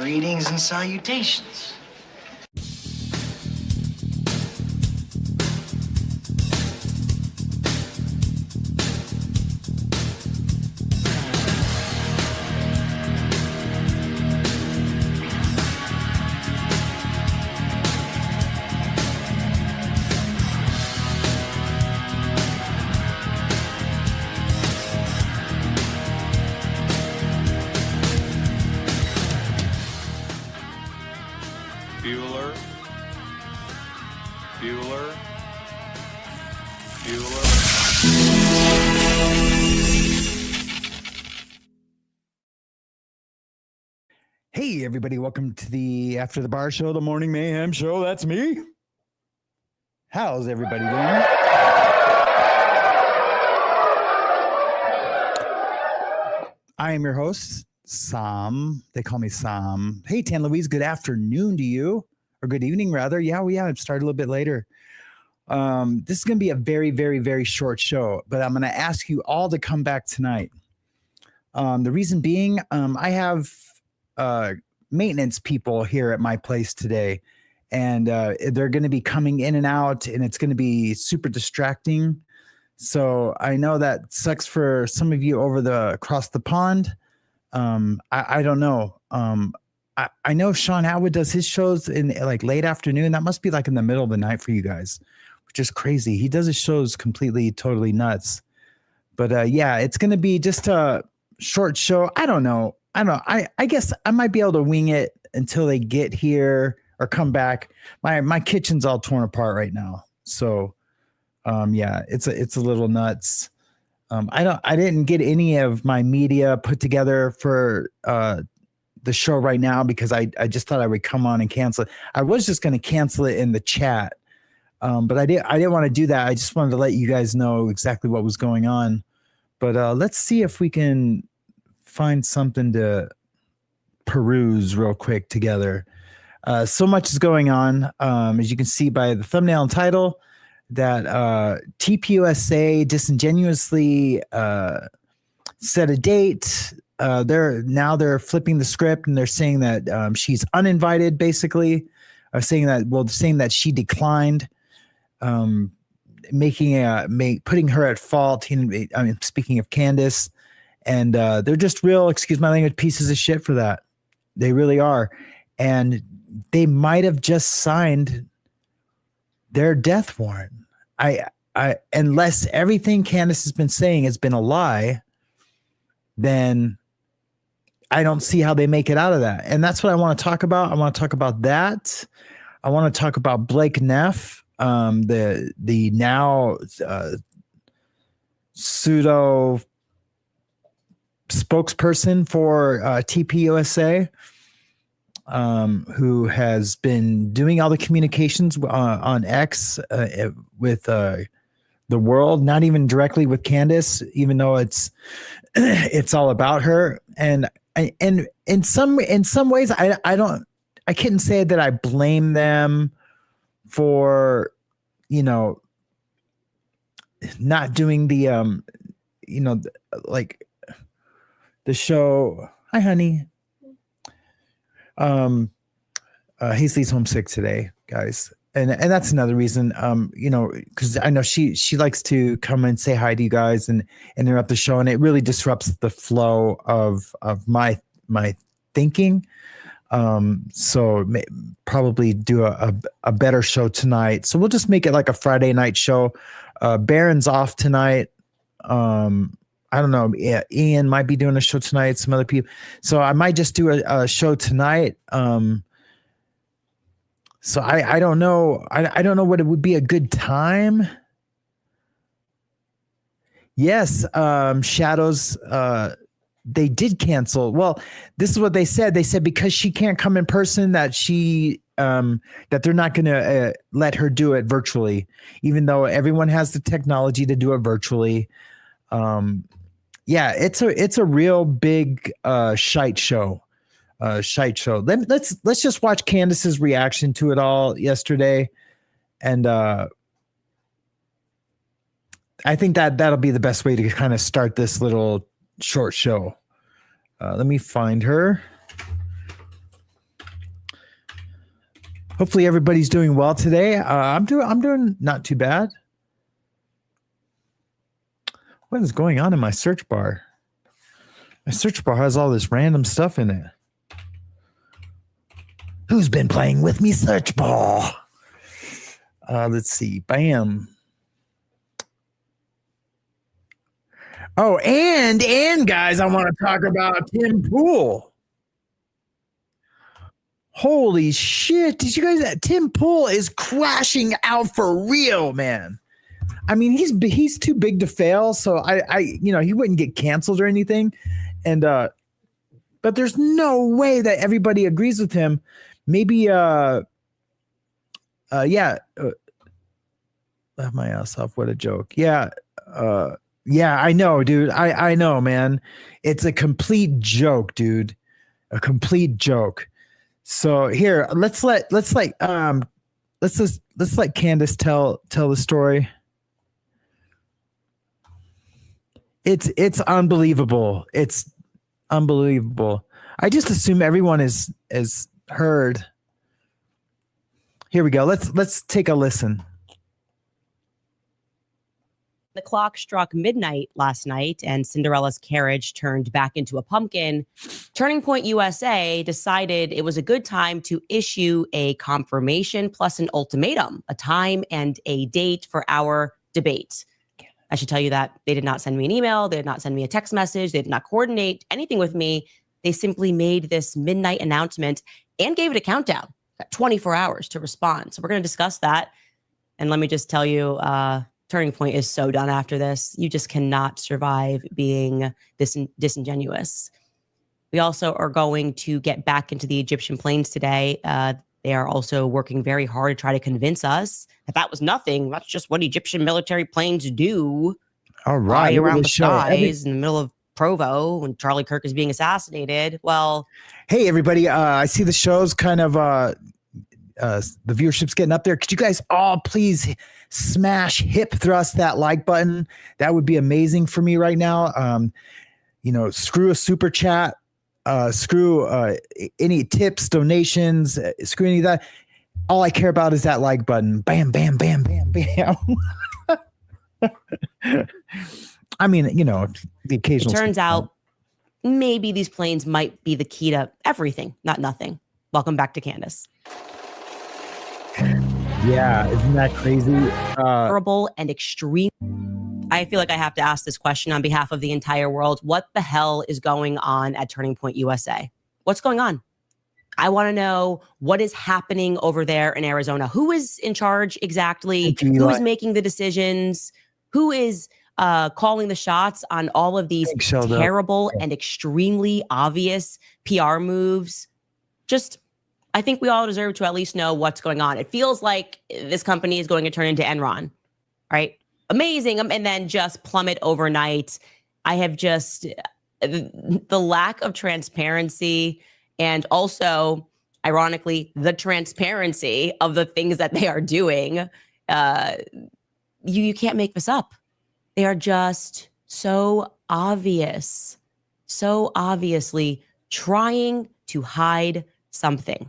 Greetings and salutations. Hey, everybody. Welcome to the After the Bar Show, the Morning Mayhem Show. That's me. How's everybody doing? I am your host, Sam. They call me Sam. Hey, Tan Louise, good afternoon to you. Or good evening, rather. Yeah, it started a little bit later. This is going to be a very, very, very short show, but I'm going to ask you all to come back tonight. The reason being, I have maintenance people here at my place today, and they're going to be coming in and out, and it's going to be super distracting. So I know that sucks for some of you across the pond. I don't know. I know Sean Atwood does his shows in like late afternoon. That must be like in the middle of the night for you guys, which is crazy. He does his shows completely, totally nuts. But yeah, it's going to be just a short show. I don't know. I guess I might be able to wing it until they get here or come back. My kitchen's all torn apart right now. So yeah, it's a little nuts. I didn't get any of my media put together for the show right now because I just thought I would come on and cancel it. I was just going to cancel it in the chat. But I didn't want to do that. I just wanted to let you guys know exactly what was going on. But let's see if we can find something to peruse real quick together. So much is going on. As you can see by the thumbnail and title, that TPUSA disingenuously set a date. They're flipping the script and they're saying that she's uninvited, basically, saying that she declined, putting her at fault. Speaking of Candace. And they're just real, excuse my language, pieces of shit for that. They really are. And they might have just signed their death warrant. Unless everything Candace has been saying has been a lie, then I don't see how they make it out of that. And that's what I want to talk about. I want to talk about that. I want to talk about Blake Neff, the now pseudo spokesperson for TPUSA, who has been doing all the communications on X with the world, not even directly with Candace, even though it's all about her. And in some ways, I couldn't say that I blame them for, not doing the like the show. Hi, honey. Hazley's homesick today, guys. And that's another reason, because I know she likes to come and say hi to you guys and interrupt the show. And it really disrupts the flow of my thinking. So probably do a better show tonight. So we'll just make it like a Friday night show. Baron's off tonight. I don't know. Yeah, Ian might be doing a show tonight. Some other people. So I might just do a show tonight. So I don't know. I don't know what it would be a good time. Yes. Shadows. They did cancel. Well, this is what they said. They said because she can't come in person, that that they're not going to let her do it virtually, even though everyone has the technology to do it virtually. Yeah, it's a real big shite show. Let's just watch Candace's reaction to it all yesterday, and I think that'll be the best way to kind of start this little short show. Let me find her. Hopefully everybody's doing well today. I'm doing not too bad. What is going on in my search bar? My search bar has all this random stuff in it. Who's been playing with me search bar? Let's see. Bam. Oh, and guys, I want to talk about Tim Pool. Holy shit. Did you guys, Tim Pool is crashing out for real, man. I mean, he's too big to fail, so he wouldn't get canceled or anything. And but there's no way that everybody agrees with him. Maybe laugh my ass off. What a joke. Yeah, I know, dude. I know, man. It's a complete joke, dude. A complete joke. So here, let's let Candace tell the story. It's unbelievable. It's unbelievable. I just assume everyone is heard. Here we go. Let's take a listen. The clock struck midnight last night and Cinderella's carriage turned back into a pumpkin. Turning Point USA decided it was a good time to issue a confirmation plus an ultimatum, a time and a date for our debate. I should tell you that they did not send me an email. They did not send me a text message. They did not coordinate anything with me. They simply made this midnight announcement and gave it a countdown. Got 24 hours to respond. So we're going to discuss that. And let me just tell you, Turning Point is so done after this. You just cannot survive being disingenuous. We also are going to get back into the Egyptian plains today. They are also working very hard to try to convince us that was nothing. That's just what Egyptian military planes do. All right. Fly around the skies in the middle of Provo when Charlie Kirk is being assassinated. Well, hey, everybody. I see the show's kind of the viewership's getting up there. Could you guys all please smash hip thrust that like button? That would be amazing for me right now. Screw a super chat. Screw any tips, donations, screw any of that. All I care about is that like button. Bam, bam, bam, bam, bam. I mean, the occasional. It turns out maybe these planes might be the key to everything, not nothing. Welcome back to Candace. Yeah, isn't that crazy? Horrible and extreme. I feel like I have to ask this question on behalf of the entire world. What the hell is going on at Turning Point USA? What's going on? I want to know what is happening over there in Arizona. Who is in charge exactly? Who is making the decisions? Who is calling the shots on all of these terrible and extremely obvious PR moves? I think we all deserve to at least know what's going on. It feels like this company is going to turn into Enron, right? Amazing, and then just plummet overnight. I have just the lack of transparency and also, ironically, the transparency of the things that they are doing. You can't make this up. They are just so obvious, so obviously trying to hide something.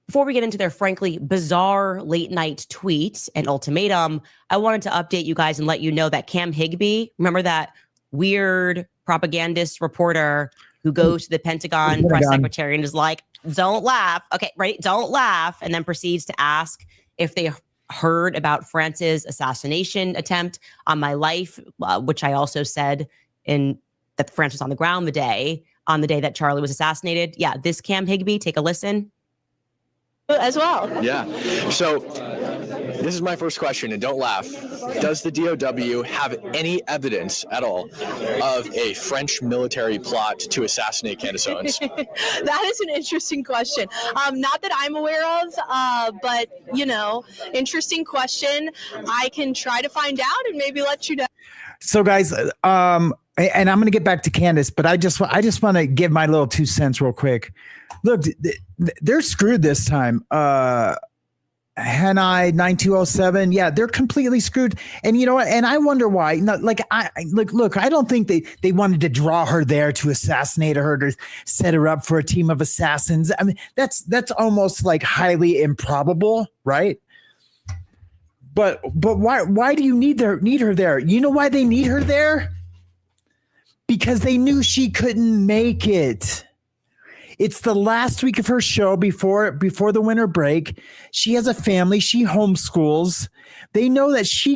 Before we get into their frankly bizarre late night tweet and ultimatum, I wanted to update you guys and let you know that Cam Higbee, remember that weird propagandist reporter who goes to the Pentagon press secretary and is like, don't laugh. Okay, right? Don't laugh. And then proceeds to ask if they heard about France's assassination attempt on my life, which I also said that France was on the ground the day that Charlie was assassinated. Yeah, this Cam Higbee, take a listen. As well. Yeah. So this is my first question, and don't laugh. Does the DOW have any evidence at all of a French military plot to assassinate Candace Owens? That is an interesting question. Not that I'm aware of, but, interesting question. I can try to find out and maybe let you know. So, guys, and I'm going to get back to Candace, but I just want to give my little 2 cents real quick. Look, they're screwed this time. Hanai 9207. Yeah, they're completely screwed. And you know what? And I wonder why. Look, I don't think they wanted to draw her there to assassinate her, to set her up for a team of assassins. I mean, that's almost like highly improbable, right? But why do you need her there? You know why they need her there? Because they knew she couldn't make it. It's the last week of her show before the winter break. She has a family. She homeschools. They know that she's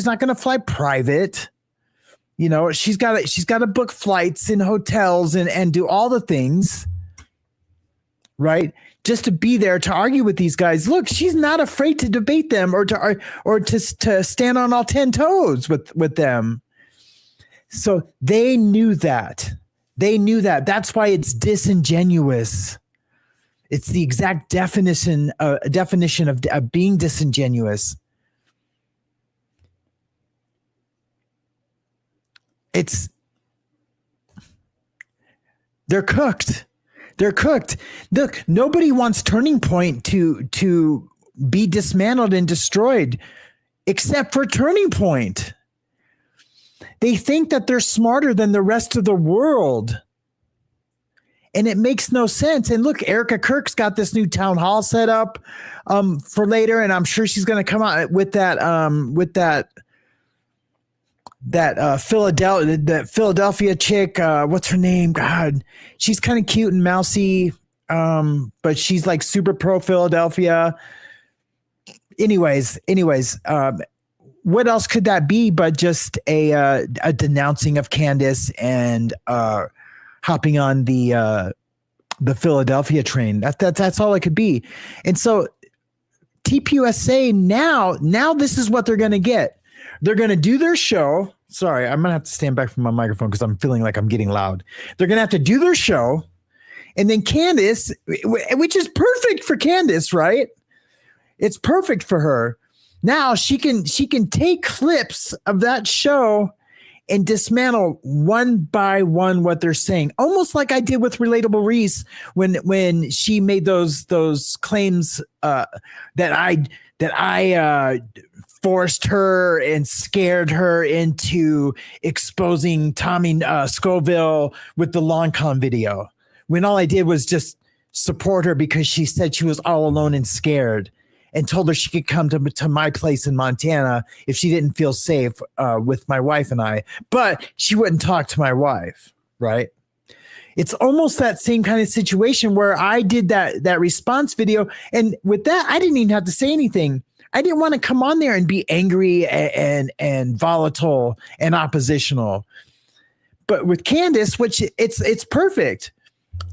not going to fly private. She's got to book flights and hotels and do all the things, right? Just to be there to argue with these guys. Look, she's not afraid to debate them or to stand on all 10 toes with them. So they knew that. That's why it's disingenuous. It's the exact definition of being disingenuous. They're cooked. Look, nobody wants Turning Point to be dismantled and destroyed except for Turning Point. They think that they're smarter than the rest of the world. And it makes no sense. And look, Erica Kirk's got this new town hall set up for later, and I'm sure she's going to come out with that Philadelphia chick. What's her name? God, she's kind of cute and mousy, but she's like super pro Philadelphia. Anyways. What else could that be but just a denouncing of Candace and hopping on the Philadelphia train? That's all it could be. And so TPUSA now this is what they're going to get. They're going to do their show. Sorry, I'm going to have to stand back from my microphone because I'm feeling like I'm getting loud. They're going to have to do their show. And then Candace, which is perfect for Candace, right? It's perfect for her. Now she can take clips of that show and dismantle one by one what they're saying, almost like I did with Relatable Reese when she made those claims that I forced her and scared her into exposing Tommy Scoville with the Long Con video, when all I did was just support her because she said she was all alone and scared, and told her she could come to my place in Montana if she didn't feel safe with my wife and I, but she wouldn't talk to my wife, right? It's almost that same kind of situation where I did that response video, and with that, I didn't even have to say anything. I didn't want to come on there and be angry and volatile and oppositional. But with Candace, which it's perfect.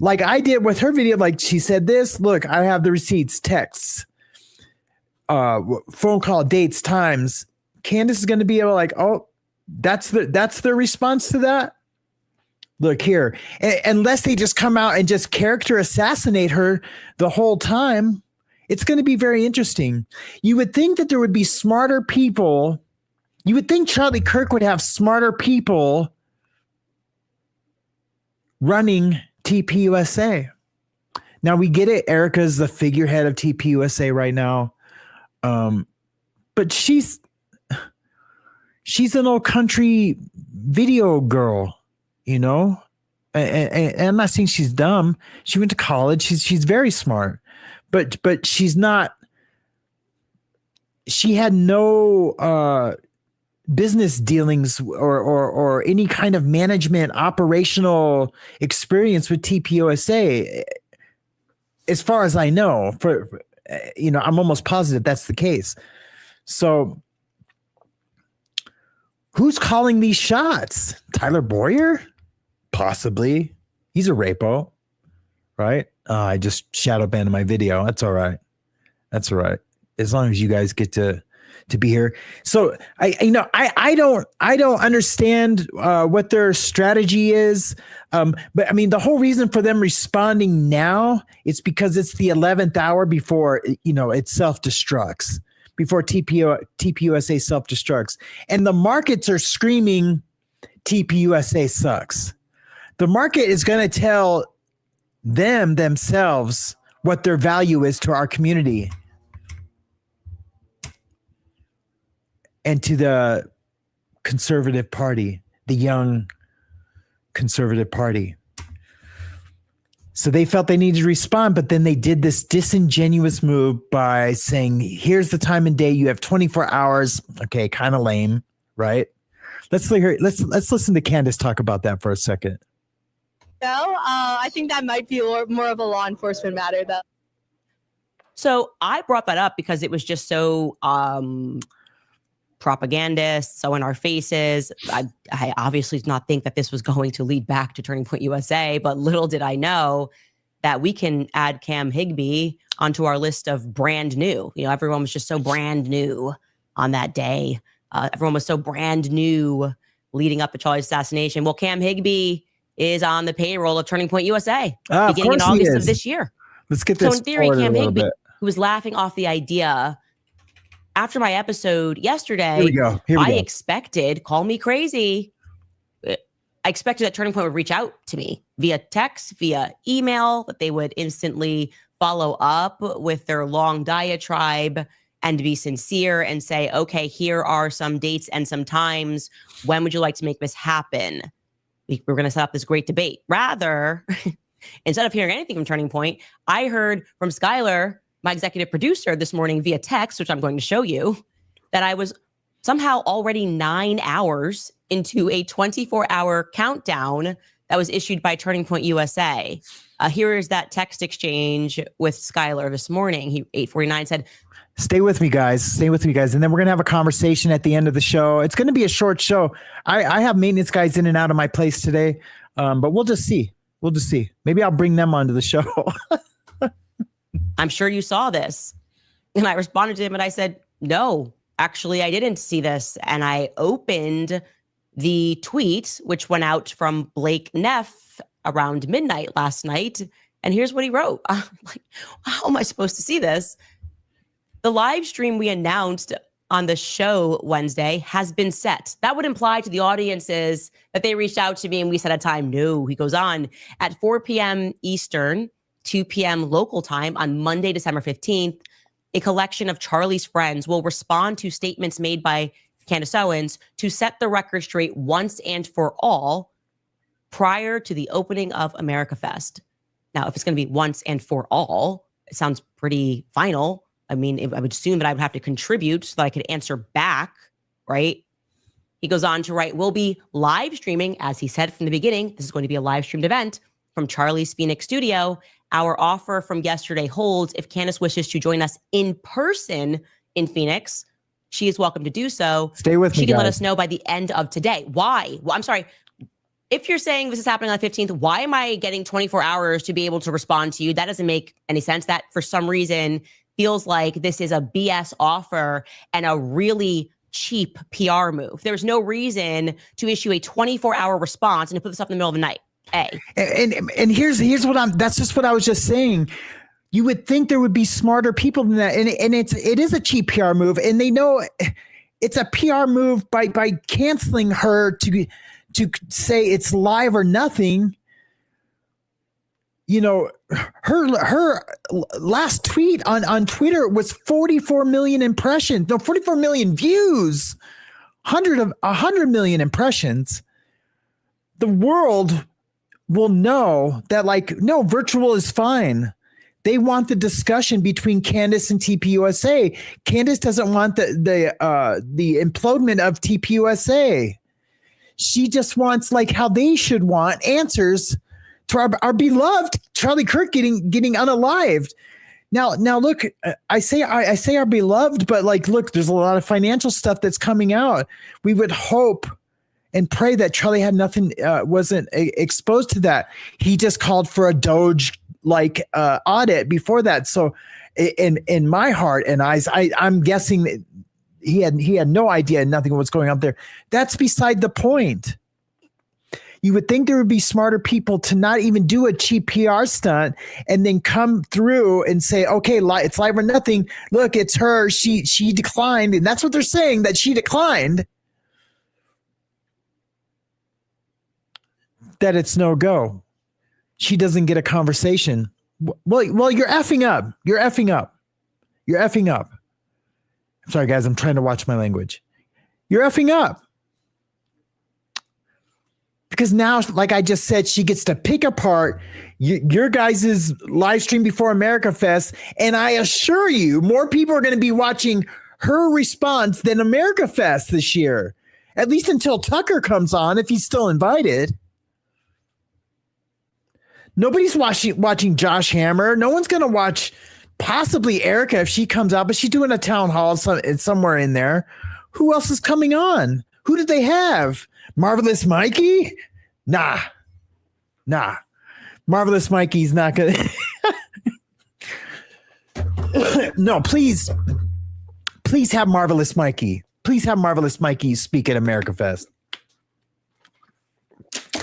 Like I did with her video, like she said this, look, I have the receipts, texts, phone call, dates, times. Candace is going to be able to like, oh, that's the response to that. Look here, unless they just come out and just character assassinate her the whole time, it's going to be very interesting. You would think that there would be smarter people. You would think Charlie Kirk would have smarter people running TPUSA. Now we get it. Erica's the figurehead of TPUSA right now. But she's an old country video girl, you know, and I'm not saying she's dumb. She went to college. She's very smart, but she's not. She had no business dealings or any kind of management operational experience with TPUSA, as far as I know. I'm almost positive that's the case. So who's calling these shots? Tyler Boyer? Possibly. He's a rapo, right? I just shadow banned my video. That's all right. As long as you guys get to be here. So I don't understand what their strategy is. But I mean, the whole reason for them responding now is because it's the 11th hour before, it self-destructs, before TPUSA self-destructs. And the markets are screaming TPUSA sucks. The market is going to tell themselves what their value is to our community. and to the conservative party, the young conservative party. So they felt they needed to respond, but then they did this disingenuous move by saying, here's the time and day. You have 24 hours. Okay, kind of lame, right? Let's listen to Candace talk about that for a second. No, I think that might be more of a law enforcement matter, though. So I brought that up because it was just so propagandist, so in our faces. I obviously did not think that this was going to lead back to Turning Point USA, but little did I know that we can add Cam Higbee onto our list of brand new. You know, everyone was just so brand new on that day. Everyone was so brand new leading up to Charlie's assassination. Well, Cam Higbee is on the payroll of Turning Point USA beginning in August of this year. Let's get this. So in theory, Cam Higbee, who was laughing off the idea after my episode yesterday, Here we go. Expected, call me crazy, I expected that Turning Point would reach out to me via text, via email, that they would instantly follow up with their long diatribe and be sincere and say, okay, here are some dates and some times. When would you like to make this happen? We're going to set up this great debate. Rather, instead of hearing anything from Turning Point, I heard from Skylar, my executive producer, this morning via text, which I'm going to show you, that I was somehow already 9 hours into a 24-hour countdown that was issued by Turning Point USA. Here is that text exchange with Skylar this morning. He 8:49 said, Stay with me, guys. And then we're going to have a conversation at the end of the show. It's going to be a short show. I have maintenance guys in and out of my place today, but we'll just see. Maybe I'll bring them onto the show. I'm sure you saw this. And I responded to him and I said, no, actually, I didn't see this. And I opened the tweet, which went out from Blake Neff around midnight last night. And here's what he wrote. I'm like, how am I supposed to see this? The live stream we announced on the show Wednesday has been set. That would imply to the audiences that they reached out to me and we set a time. No, he goes on, at 4 p.m. Eastern, 2 p.m. local time on Monday, December 15th, a collection of Charlie's friends will respond to statements made by Candace Owens to set the record straight once and for all prior to the opening of America Fest. Now, if it's going to be once and for all, it sounds pretty final. I mean, I would assume that I would have to contribute so that I could answer back, right? He goes on to write, we'll be live streaming, as he said from the beginning, this is going to be a live streamed event from Charlie's Phoenix studio. Our offer from yesterday holds. If Candace wishes to join us in person in Phoenix, she is welcome to do so. Stay with me, She can let guys. us know by the end of today. Why? Well, I'm sorry. If you're saying this is happening on the 15th, why am I getting 24 hours to be able to respond to you? That doesn't make any sense. That for some reason feels like this is a BS offer and a really cheap PR move. There's no reason to issue a 24-hour response and to put this up in the middle of the night. And here's what that's just what I was just saying. You would think there would be smarter people than that. And it is a cheap PR move. And they know it's a PR move by canceling her to say it's live or nothing. You know, her last tweet on Twitter was 44 million impressions. No, 44 million views, 100 million impressions. The world will know that, like, no, virtual is fine. They want the discussion between Candace and TPUSA. Candace doesn't want the implodement of TPUSA. She just wants, like, how they should want answers to our beloved Charlie Kirk getting unalived. Now look, I say our beloved, but, like, look, there's a lot of financial stuff that's coming out. We would hope and pray that Charlie had nothing, wasn't exposed to that. He just called for a Doge audit before that. So in my heart and eyes, I'm guessing that he had no idea, nothing was going on there. That's beside the point. You would think there would be smarter people to not even do a cheap PR stunt and then come through and say, okay, it's live or nothing. Look, it's her. She declined. And that's what they're saying, that she declined. That it's no go. She doesn't get a conversation. Well, you're effing up. You're effing up. I'm sorry, guys. I'm trying to watch my language. You're effing up. Because now, like I just said, she gets to pick apart your guys' live stream before America Fest. And I assure you, more people are going to be watching her response than America Fest this year. At least until Tucker comes on, if he's still invited. Nobody's watching Josh Hammer. No one's going to watch possibly Erica if she comes out, but she's doing a town hall somewhere in there. Who else is coming on? Who did they have? Marvelous Mikey? Nah. Marvelous Mikey's not going to. No, please have Marvelous Mikey. Please have Marvelous Mikey speak at America Fest.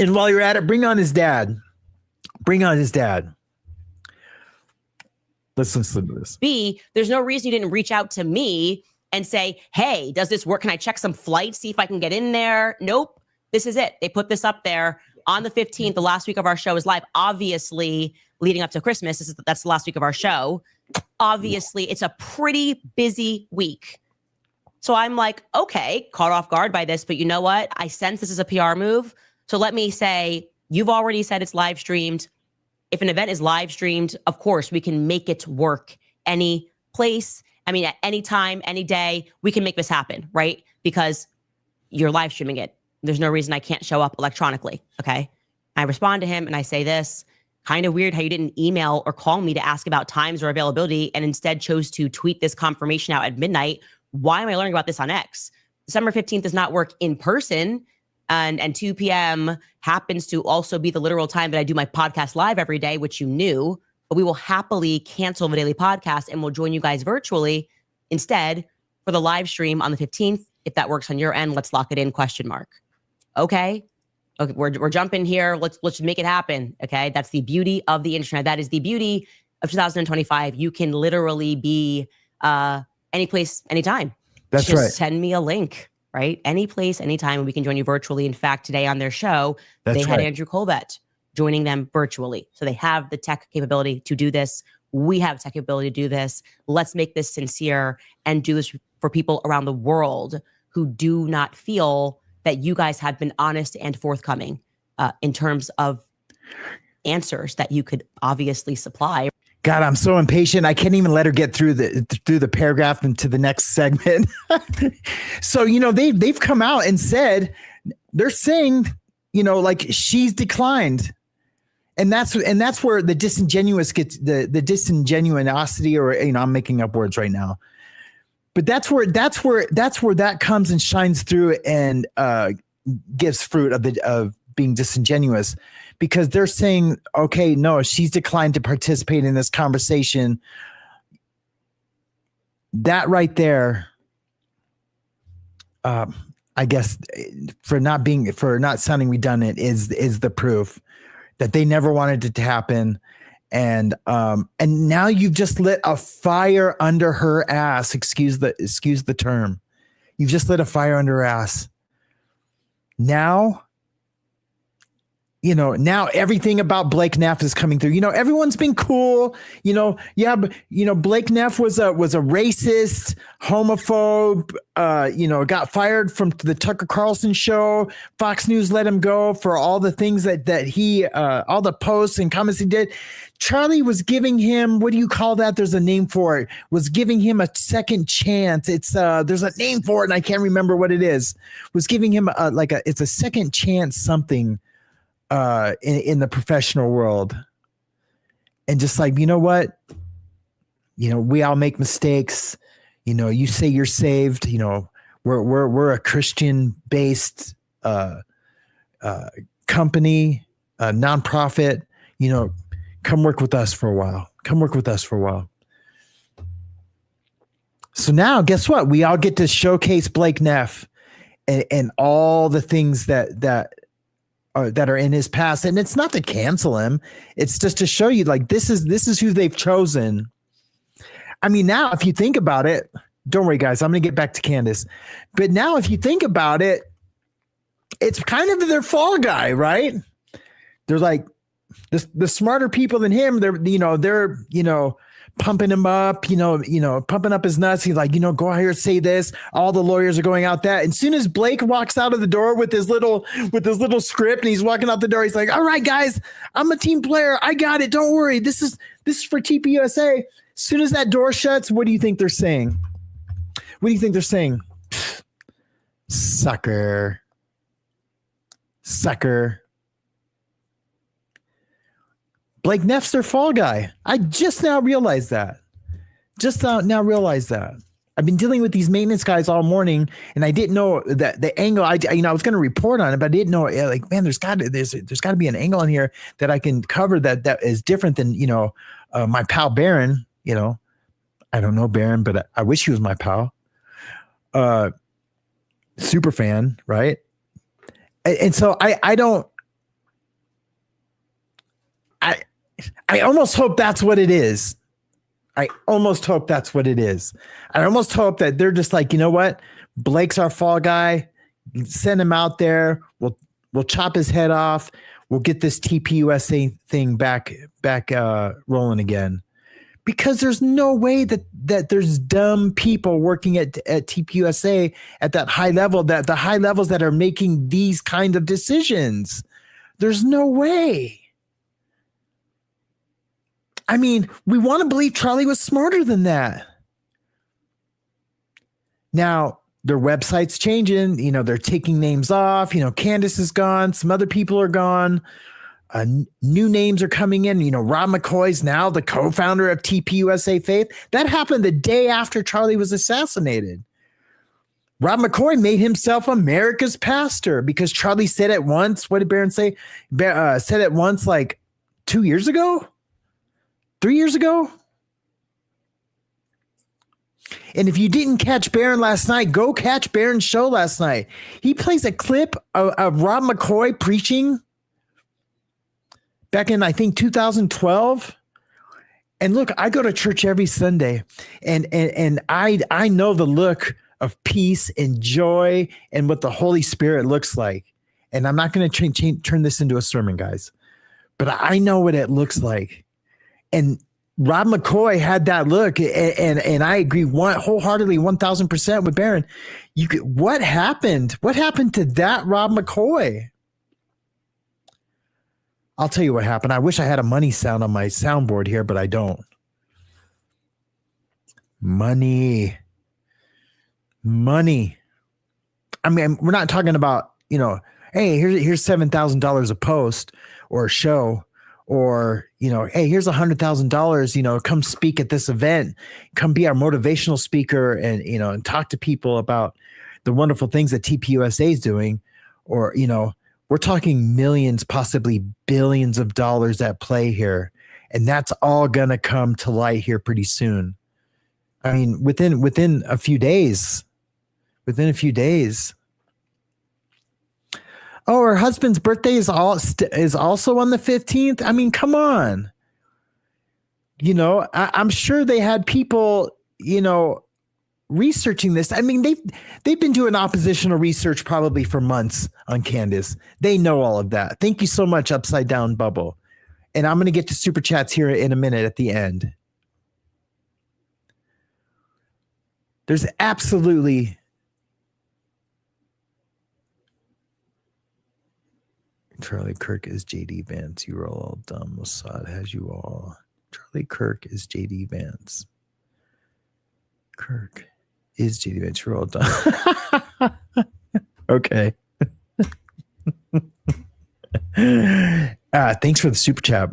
And while you're at it, bring on his dad. Let's listen to this. B, there's no reason you didn't reach out to me and say, hey, does this work? Can I check some flights, see if I can get in there? Nope. This is it. They put this up there on the 15th. The last week of our show is live. Obviously, leading up to Christmas, that's the last week of our show. Obviously, it's a pretty busy week. So I'm like, okay, caught off guard by this, but you know what? I sense this is a PR move. So let me say, you've already said it's live streamed. If an event is live streamed, of course, we can make it work any place. I mean, at any time, any day, we can make this happen, right? Because you're live streaming it. There's no reason I can't show up electronically, okay? I respond to him and I say this, kind of weird how you didn't email or call me to ask about times or availability and instead chose to tweet this confirmation out at midnight. Why am I learning about this on X? December 15th does not work in person, and 2 p.m. happens to also be the literal time that I do my podcast live every day, which you knew, but we will happily cancel the daily podcast and we'll join you guys virtually instead for the live stream on the 15th. If that works on your end, let's lock it in, ? Okay, we're jumping here. Let's make it happen. Okay, that's the beauty of the internet. That is the beauty of 2025. You can literally be any place, anytime. That's Just right. Send me a link, right? Any place, anytime, and we can join you virtually. In fact, today on their show, they had Andrew Colbett joining them virtually. So they have the tech capability to do this. We have tech capability to do this. Let's make this sincere and do this for people around the world who do not feel that you guys have been honest and forthcoming in terms of answers that you could obviously supply. God, I'm so impatient. I can't even let her get through the paragraph into the next segment. So, they've come out and said, they're saying, like she's declined. And that's where the disingenuous gets the disingenuosity, or, I'm making up words right now. But that's where that comes and shines through and gives fruit of being disingenuous, because they're saying, okay, no, she's declined to participate in this conversation. That right there, I guess, for not sounding redundant, is the proof that they never wanted it to happen. And now you've just lit a fire under her ass. Excuse the term. You've just lit a fire under her ass. Now everything about Blake Neff is coming through. Everyone's been cool. Blake Neff was a racist, homophobe, got fired from the Tucker Carlson show. Fox News let him go for all the things that he, all the posts and comments he did. Charlie was giving him, what do you call that? There's a name for it. Was giving him a second chance. It's there's a name for it and I can't remember what it is. Was giving him it's a second chance something. In the professional world, and just like, you know what, we all make mistakes. You say you're saved. We're a Christian based company, nonprofit. Come work with us for a while. So now, guess what? We all get to showcase Blake Neff and all the things that are in his past, and it's not to cancel him. It's just to show you, like, this is who they've chosen. I mean, now if you think about it, don't worry, guys, I'm going to get back to Candace. But now, if you think about it, it's kind of their fall guy, right? They're like the smarter people than him. They're pumping him up, pumping up his nuts. He's like, go out here, say this. All the lawyers are going out that. And soon as Blake walks out of the door with his little script, and he's walking out the door, he's like, all right, guys, I'm a team player. I got it. Don't worry. This is for TPUSA. As soon as that door shuts, what do you think they're saying? What do you think they're saying? Sucker. Blake Neff's their fall guy. I just now realized that. I've been dealing with these maintenance guys all morning, and I didn't know that the angle. I was going to report on it, but I didn't know. Like, man, there's got to be an angle in here that I can cover that is different than my pal Baron. I don't know Baron, but I wish he was my pal. Super fan, right? And so I don't. I almost hope that's what it is. I almost hope that they're just like, you know what? Blake's our fall guy. Send him out there. We'll chop his head off. We'll get this TPUSA thing back rolling again. Because there's no way that there's dumb people working at TPUSA at that high level, that the high levels that are making these kind of decisions. There's no way. I mean, we want to believe Charlie was smarter than that. Now, their website's changing. They're taking names off. Candace is gone. Some other people are gone. New names are coming in. Rob McCoy's now the co-founder of TPUSA Faith. That happened the day after Charlie was assassinated. Rob McCoy made himself America's pastor because Charlie said it once. What did Barron say? Said it once like 2 years ago? 3 years ago? And if you didn't catch Barron last night, go catch Barron's show last night. He plays a clip of Rob McCoy preaching back in, I think, 2012. And look, I go to church every Sunday, and I know the look of peace and joy and what the Holy Spirit looks like. And I'm not going to turn this into a sermon, guys, but I know what it looks like. And Rob McCoy had that look, and I agree wholeheartedly, 1,000% with Barron. What happened? What happened to that Rob McCoy? I'll tell you what happened. I wish I had a money sound on my soundboard here, but I don't. Money. I mean, we're not talking about, hey, here's $7,000 a post or a show. Or, hey, here's $100,000, come speak at this event, come be our motivational speaker and talk to people about the wonderful things that TPUSA is doing. Or, we're talking millions, possibly billions of dollars at play here. And that's all going to come to light here pretty soon. I mean, within a few days. Oh, her husband's birthday is also on the 15th. I mean, come on. I'm sure they had people, researching this. I mean, they've been doing oppositional research probably for months on Candace. They know all of that. Thank you so much, Upside Down Bubble. And I'm going to get to super chats here in a minute at the end. There's absolutely Charlie Kirk is JD Vance. You are all dumb. Mossad has you all. Charlie Kirk is JD Vance. Kirk is JD Vance. You're all dumb. Okay. Thanks for the super chat.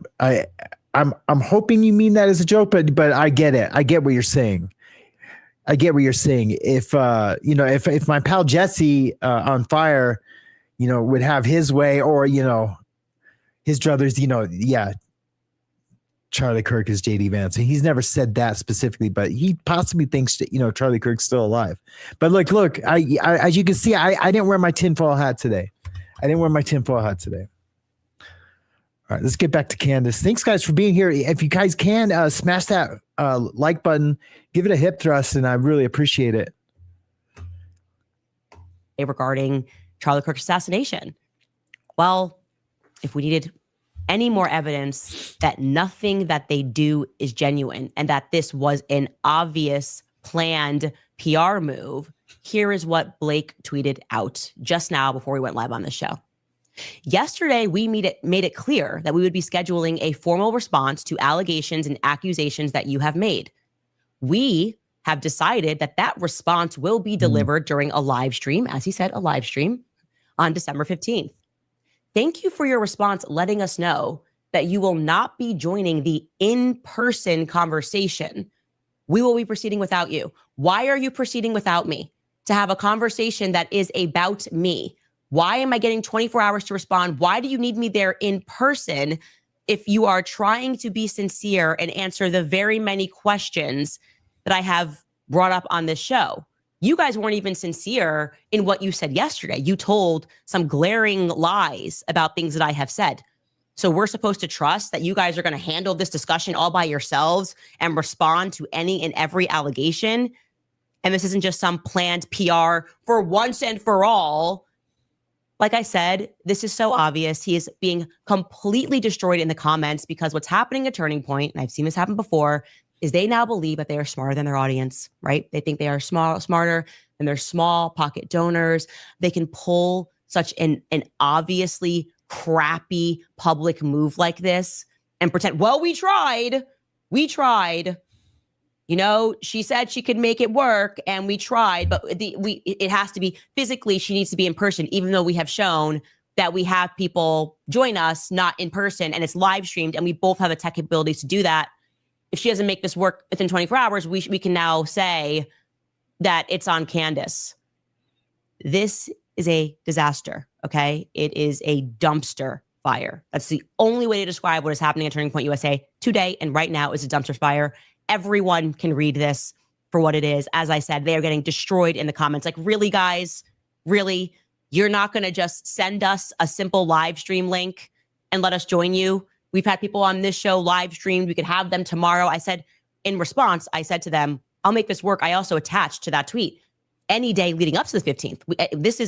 I'm hoping you mean that as a joke, but I get it. I get what you're saying. If if my pal Jesse on fire, would have his way, or, his druthers, Charlie Kirk is JD Vance. And he's never said that specifically, but he possibly thinks that, Charlie Kirk's still alive. But look, I as you can see, I didn't wear my tinfoil hat today. All right, let's get back to Candace. Thanks, guys, for being here. If you guys can, smash that like button, give it a hip thrust, and I really appreciate it. Regarding Charlie Kirk's assassination. Well, if we needed any more evidence that nothing that they do is genuine and that this was an obvious planned PR move, here is what Blake tweeted out just now before we went live on the show. Yesterday, we made it clear that we would be scheduling a formal response to allegations and accusations that you have made. We have decided that that response will be delivered during a live stream, as he said, a live stream on December 15th. Thank you for your response, letting us know that you will not be joining the in-person conversation. We will be proceeding without you. Why are you proceeding without me? To have a conversation that is about me. Why am I getting 24 hours to respond? Why do you need me there in person if you are trying to be sincere and answer the very many questions that I have brought up on this show? You guys weren't even sincere in what you said yesterday. You told some glaring lies about things that I have said. So we're supposed to trust that you guys are going to handle this discussion all by yourselves and respond to any and every allegation. And this isn't just some planned PR for once and for all. Like I said, this is so obvious. He is being completely destroyed in the comments because what's happening at Turning Point, and I've seen this happen before, is they now believe that they are smarter than their audience, right? They think they are smarter than their small pocket donors. They can pull such an obviously crappy public move like this and pretend, well, we tried. You know, she said she could make it work and we tried, but it has to be physically, she needs to be in person, even though we have shown that we have people join us not in person and it's live streamed and we both have the tech abilities to do that. If she doesn't make this work within 24 hours, we can now say that it's on Candace. This is a disaster, okay? It is a dumpster fire. That's the only way to describe what is happening at Turning Point USA today and right now is a dumpster fire. Everyone can read this for what it is. As I said, they are getting destroyed in the comments. Like, really, guys? Really? You're not going to just send us a simple live stream link and let us join you? We've had people on this show live streamed. We could have them tomorrow. I said, in response, I said to them, I'll make this work. I also attached to that tweet any day leading up to the 15th.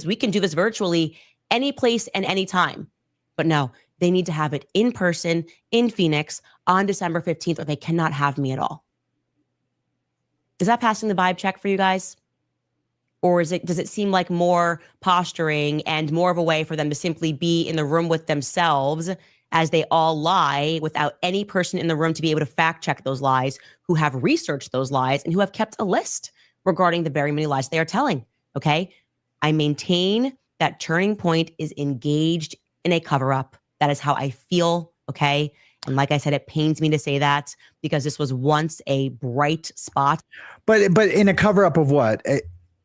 We can do this virtually any place and any time. But no, they need to have it in person in Phoenix on December 15th or they cannot have me at all. Is that passing the vibe check for you guys? Or does it seem like more posturing and more of a way for them to simply be in the room with themselves as they all lie without any person in the room to be able to fact check those lies, who have researched those lies and who have kept a list regarding the very many lies they are telling, okay? I maintain that Turning Point is engaged in a cover-up. That is how I feel, okay? And like I said, it pains me to say that because this was once a bright spot. But in a cover-up of what?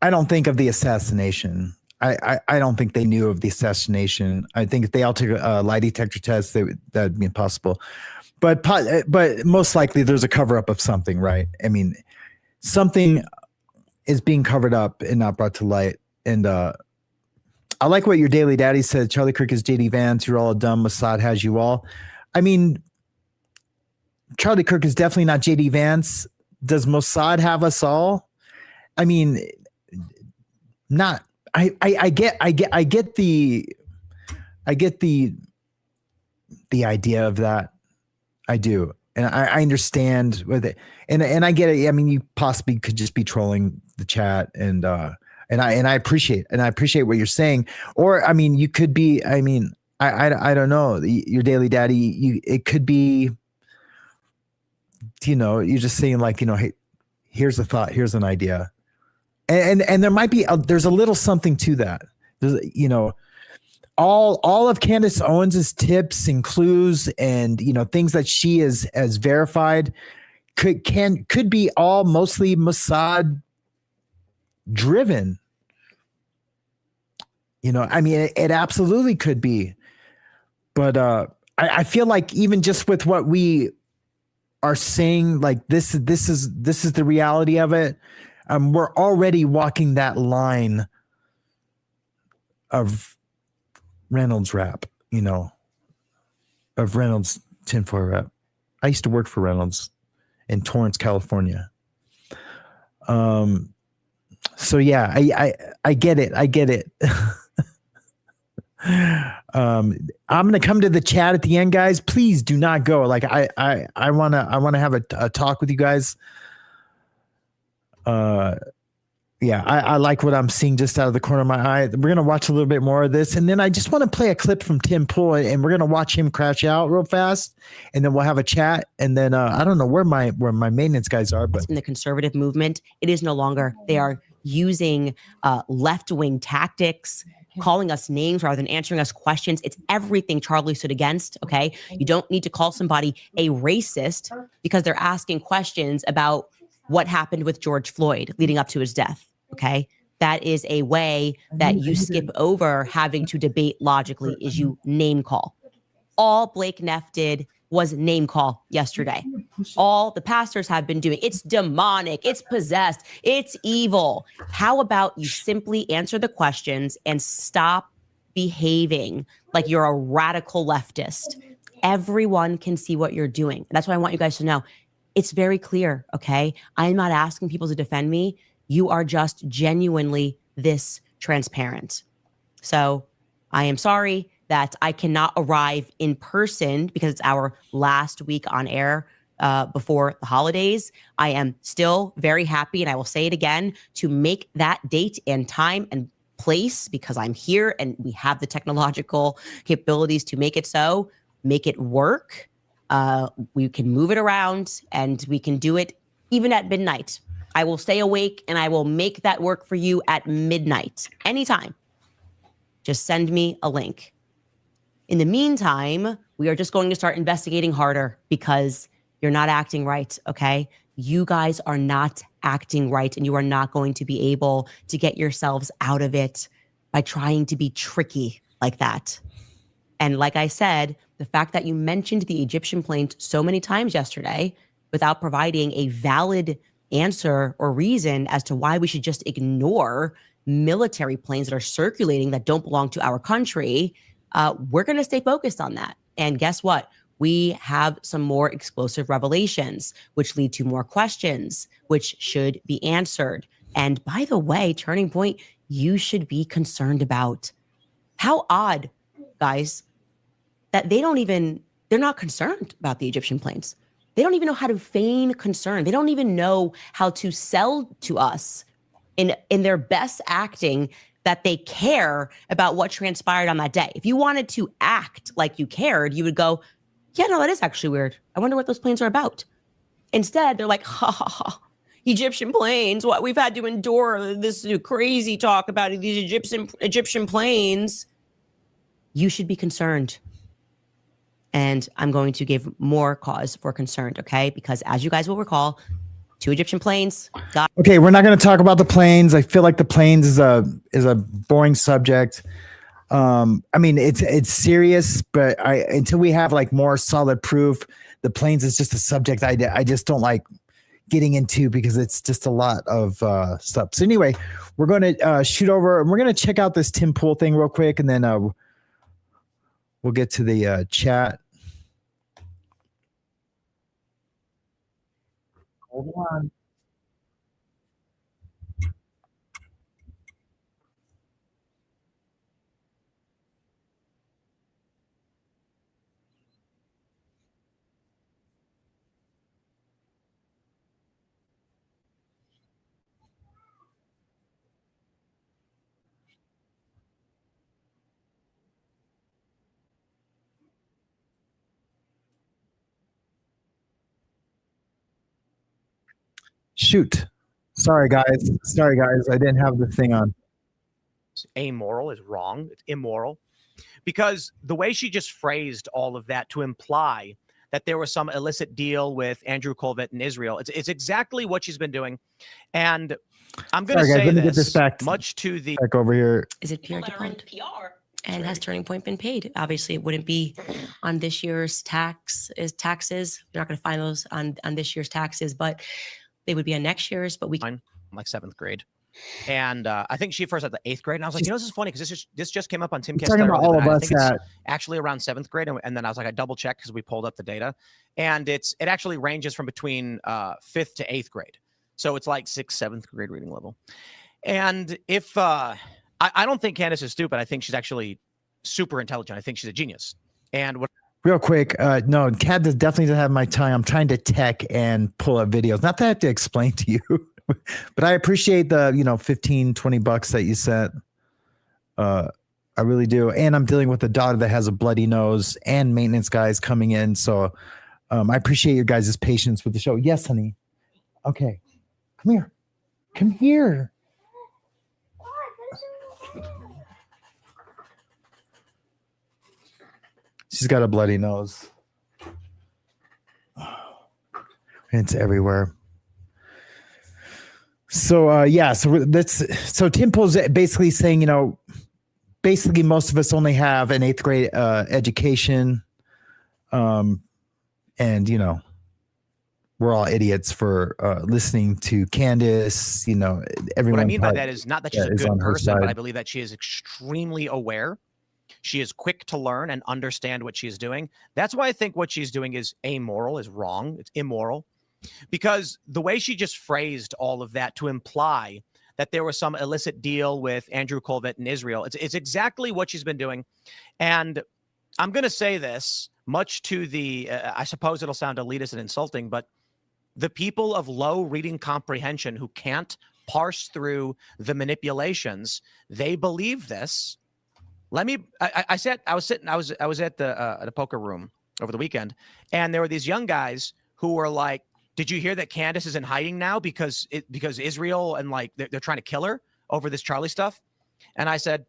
I don't think of the assassination. I don't think they knew of the assassination. I think if they all took a lie detector test, that'd be impossible. But most likely there's a cover-up of something, right? I mean, something is being covered up and not brought to light. And I like what your Daily Daddy said. Charlie Kirk is JD Vance. You're all dumb. Mossad has you all. I mean, Charlie Kirk is definitely not JD Vance. Does Mossad have us all? I mean, not. I get the idea of that. I do. And I understand with it. And I get it. I mean, you possibly could just be trolling the chat and I appreciate what you're saying. Or, I mean, you could be, I mean, I don't know, your Daily Daddy, it could be, you know, you're just saying like, you know, hey, here's a thought, here's an idea. And there might be, there's a little something to that. There's, you know, all of Candace Owens's tips and clues and, you know, things that she has verified could be all mostly Mossad driven. You know, I mean, it absolutely could be. But I feel like even just with what we are saying, like this is the reality of it. We're already walking that line of Reynolds rap, you know, of Reynolds tinfoil rap. I used to work for Reynolds in Torrance, California. So yeah, I get it. I'm gonna come to the chat at the end, guys. Please do not go. Like I wanna have a talk with you guys. Yeah, I like what I'm seeing just out of the corner of my eye. We're going to watch a little bit more of this. And then I just want to play a clip from Tim Pool, and we're going to watch him crash out real fast. And then we'll have a chat. And then I don't know where my maintenance guys are. But in the conservative movement, it is no longer. They are using left-wing tactics, calling us names rather than answering us questions. It's everything Charlie stood against, okay? You don't need to call somebody a racist because they're asking questions about what happened with George Floyd leading up to his death. Okay. That is a way that you skip over having to debate logically is you name call. All Blake Neff did was name call yesterday. All the pastors have been doing. It's demonic. It's possessed. It's evil. How about you simply answer the questions and stop behaving like you're a radical leftist? Everyone can see what you're doing. That's what I want you guys to know. It's very clear, okay? I'm not asking people to defend me. You are just genuinely this transparent. So I am sorry that I cannot arrive in person because it's our last week on air before the holidays. I am still very happy, and I will say it again, to make that date and time and place because I'm here and we have the technological capabilities to make it so, make it work. We can move it around and we can do it even at midnight. I will stay awake and I will make that work for you at midnight, anytime. Just send me a link. In the meantime, we are just going to start investigating harder because you're not acting right, okay? You guys are not acting right and you are not going to be able to get yourselves out of it by trying to be tricky like that. And like I said, the fact that you mentioned the Egyptian planes so many times yesterday without providing a valid answer or reason as to why we should just ignore military planes that are circulating that don't belong to our country, we're going to stay focused on that. And guess what? We have some more explosive revelations, which lead to more questions, which should be answered. And by the way, Turning Point, you should be concerned about. How odd, guys, that they're not concerned about the Egyptian planes. They don't even know how to feign concern. They don't even know how to sell to us in their best acting that they care about what transpired on that day. If you wanted to act like you cared, you would go, yeah, no, that is actually weird. I wonder what those planes are about. Instead, they're like, ha, ha, ha. Egyptian planes, what we've had to endure this crazy talk about these Egyptian planes. You should be concerned. And I'm going to give more cause for concern, okay? Because as you guys will recall, 2 Egyptian planes got. Okay, we're not going to talk about the planes. I feel like the planes is a boring subject. I mean, it's serious, but until we have like more solid proof, the planes is just a subject I just don't like getting into because it's just a lot of stuff. So anyway, we're going to shoot over and we're going to check out this Tim Pool thing real quick, and then we'll get to the chat. Hold on. Shoot. Sorry, guys. I didn't have the thing on. Amoral is wrong. It's immoral. Because the way she just phrased all of that to imply that there was some illicit deal with Andrew Colvett in Israel, it's exactly what she's been doing. And I'm going to say this back, much to the... Back over here. Is it PR department? And has Turning Point been paid? Obviously, it wouldn't be on this year's taxes. You're not going to find those on this year's taxes, but they would be on next year's. But I'm like 7th grade. And I think she first had the 8th grade. And I was like, you know, this is funny because this just came up on Tim talking about all of us that actually around 7th grade. And then I was like, I double checked because we pulled up the data. And it actually ranges from between 5th to 8th grade. So it's like 6th, 7th grade reading level. And if I don't think Candace is stupid. I think she's actually super intelligent. I think she's a genius. And what Real quick, no, Kat definitely doesn't have my time. I'm trying to tech and pull up videos. Not that I have to explain to you, but I appreciate the, $15-20 that you sent. I really do. And I'm dealing with a daughter that has a bloody nose and maintenance guys coming in. So I appreciate your guys' patience with the show. Yes, honey. Okay. Come here. Come here. She's got a bloody nose. And it's everywhere. So so Timpo's basically saying, basically most of us only have an 8th grade education. And we're all idiots for listening to Candace, everyone. What I mean by that is not that she's a good person, but I believe that she is extremely aware. She is quick to learn and understand what she is doing. That's why I think what she's doing is amoral, is wrong. It's immoral. Because the way she just phrased all of that to imply that there was some illicit deal with Andrew Colvett in Israel, it's exactly what she's been doing. And I'm going to say this, much to the, I suppose it'll sound elitist and insulting, but the people of low reading comprehension who can't parse through the manipulations, they believe this. I was at the poker room over the weekend, and there were these young guys who were like, "Did you hear that Candace is in hiding now because Israel and they're trying to kill her over this Charlie stuff?" And I said,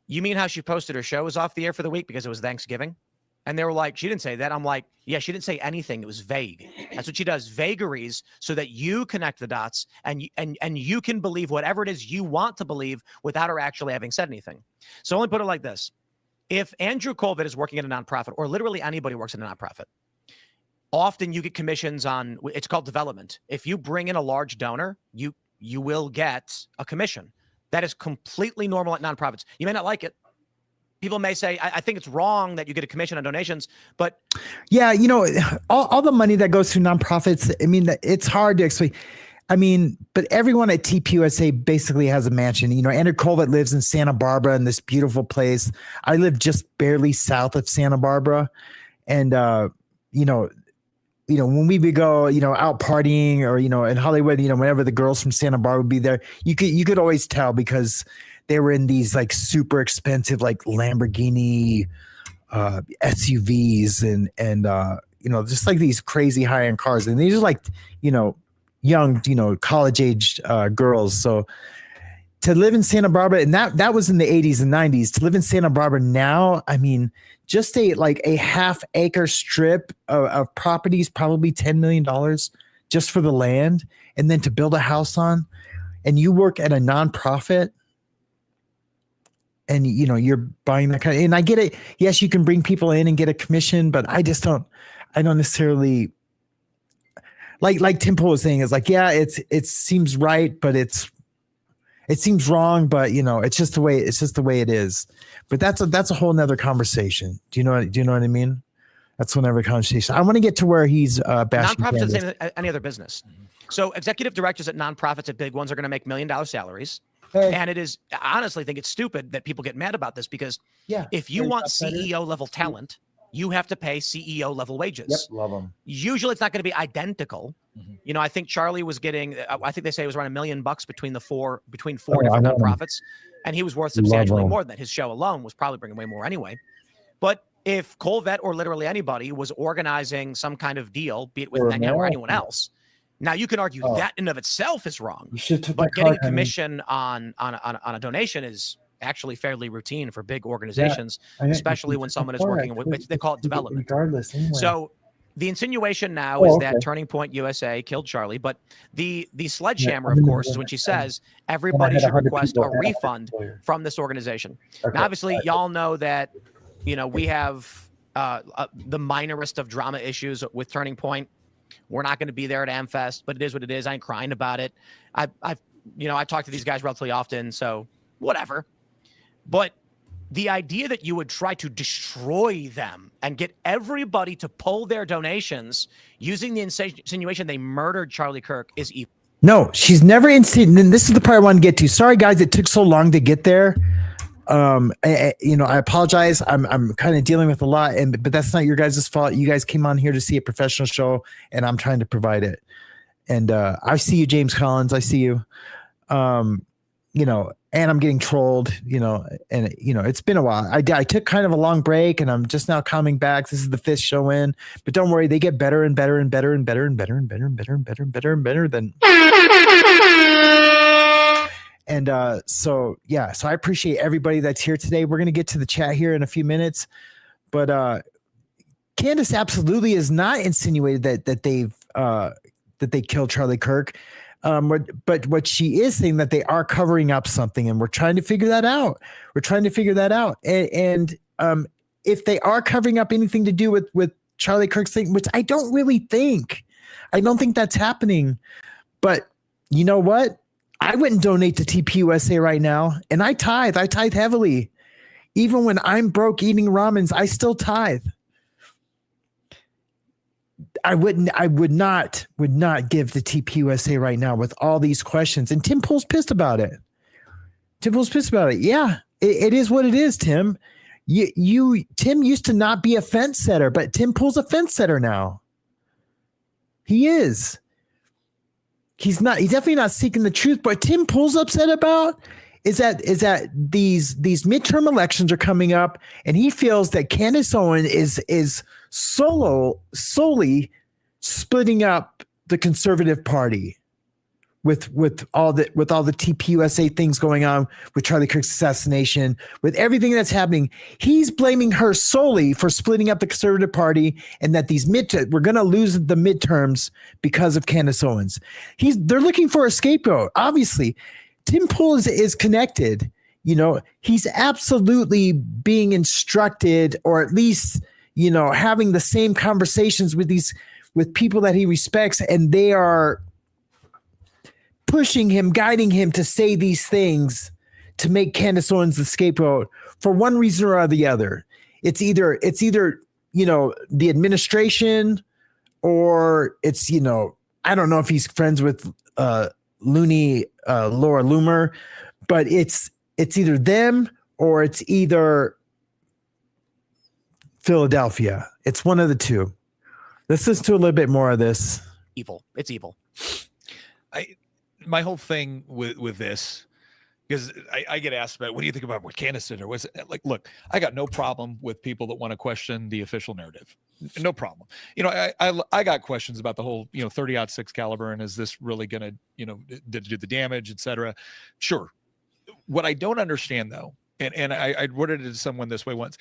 "You mean how she posted her show was off the air for the week because it was Thanksgiving?" And they were like, "She didn't say that." I'm like, "Yeah, she didn't say anything. It was vague." That's what she does, vagaries, so that you connect the dots and you can believe whatever it is you want to believe without her actually having said anything. So let me put it like this. If Andrew Colvett is working at a nonprofit, or literally anybody works at a nonprofit, often you get commissions on, it's called development. If you bring in a large donor, you will get a commission. That is completely normal at nonprofits. You may not like it. People may say, I think it's wrong that you get a commission on donations, but yeah, all the money that goes through nonprofits, I mean, it's hard to explain. I mean, but everyone at TPUSA basically has a mansion. Andrew Colvett lives in Santa Barbara in this beautiful place. I live just barely south of Santa Barbara. And, when we would go, out partying or, in Hollywood, whenever the girls from Santa Barbara would be there, you could always tell because they were in these super expensive, Lamborghini SUVs and just these crazy high end cars. And these are young, college aged girls. So to live in Santa Barbara, and that was in the 80s and 90s, to live in Santa Barbara now, I mean, just a half-acre strip of property is probably $10 million just for the land, and then to build a house on, and you work at a nonprofit, and you're buying that kind of, and I get it. Yes, you can bring people in and get a commission, but I don't necessarily like Temple was saying, is yeah, it seems right, but it seems wrong, but it's just the way it is. But that's a whole nother conversation. Do you know what I mean? That's another conversation. I want to get to where he's bashing nonprofits are the same as any other business. So executive directors at nonprofits at big ones are going to make $1 million salaries. Hey. And I honestly think it's stupid that people get mad about this because if you want CEO level talent, you have to pay CEO level wages. Yep, love them. Usually it's not going to be identical. Mm-hmm. I think Charlie was getting, I think they say it was around $1 million between four different nonprofits. And he was worth substantially more than that. His show alone was probably bringing way more anyway. But if Colvett or literally anybody was organizing some kind of deal, be it with Mayhem or anyone else, now you can argue that in of itself is wrong. But getting a commission on a donation is actually fairly routine for big organizations, especially when someone is working with, they call it development. Regardless, anyway. So the insinuation now is that Turning Point USA killed Charlie, but the sledgehammer, of course, is when she says everybody should request a refund from this organization. Now, obviously, y'all know that, we have the minorest of drama issues with Turning Point. We're not going to be there at AmFest, but it is what it is. I ain't crying about it. I talk to these guys relatively often, so whatever. But the idea that you would try to destroy them and get everybody to pull their donations using the insinuation they murdered Charlie Kirk is evil. No, she's never insinuated. And this is the part I want to get to. Sorry, guys, it took so long to get there. I apologize. I'm kind of dealing with a lot, but that's not your guys' fault. You guys came on here to see a professional show, and I'm trying to provide it. And I see you, James Collins. I see you. And I'm getting trolled, and it's been a while. I took kind of a long break, and I'm just now coming back. This is the 5th show in, but don't worry, they get better and better and better and better and better and better and better and better and better and better than. And so I appreciate everybody that's here today. We're gonna get to the chat here in a few minutes, but Candace absolutely is not insinuated that they killed Charlie Kirk. But what she is saying that they are covering up something, and we're trying to figure that out. And if they are covering up anything to do with Charlie Kirk's thing, which I don't really think, I don't think that's happening. But you know what? I wouldn't donate to TPUSA right now, and I tithe. I tithe heavily. Even when I'm broke eating ramens, I still tithe. I would not give the TPUSA right now with all these questions. And Tim Pool's pissed about it. Yeah, it is what it is, Tim. Tim used to not be a fence setter, but Tim Pool's a fence setter now. He is. He's definitely not seeking the truth. But Tim Pool's upset about is that these midterm elections are coming up, and he feels that Candace Owens is solely splitting up the conservative party with all the TPUSA things going on, with Charlie Kirk's assassination, with everything that's happening. He's blaming her solely for splitting up the conservative party, and that we're going to lose the midterms because of Candace Owens. They're looking for a scapegoat. Obviously, Tim Pool is connected. He's absolutely being instructed, or at least having the same conversations with people that he respects, and they are pushing him, guiding him to say these things to make Candace Owens the scapegoat for one reason or the other. It's either the administration, or it's I don't know if he's friends with loony Laura Loomer, but it's either them or it's either Philadelphia. It's one of the two. Let's listen to a little bit more of this. Evil. It's evil. My whole thing with this, because I get asked about, what do you think about what Candace did? Or was it like, look, I got no problem with people that want to question the official narrative. No problem. I got questions about the whole, 30-06 caliber, and is this really going to, did it do the damage, et cetera? Sure. What I don't understand, though, and I worded it to someone this way once.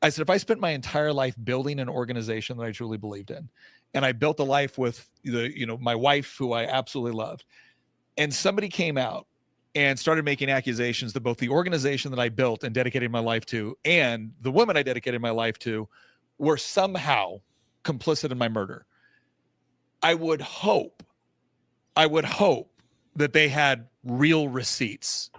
I said, if I spent my entire life building an organization that I truly believed in, and I built a life with my wife, who I absolutely loved, and somebody came out and started making accusations that both the organization that I built and dedicated my life to, and the woman I dedicated my life to, were somehow complicit in my murder, I would hope that they had real receipts.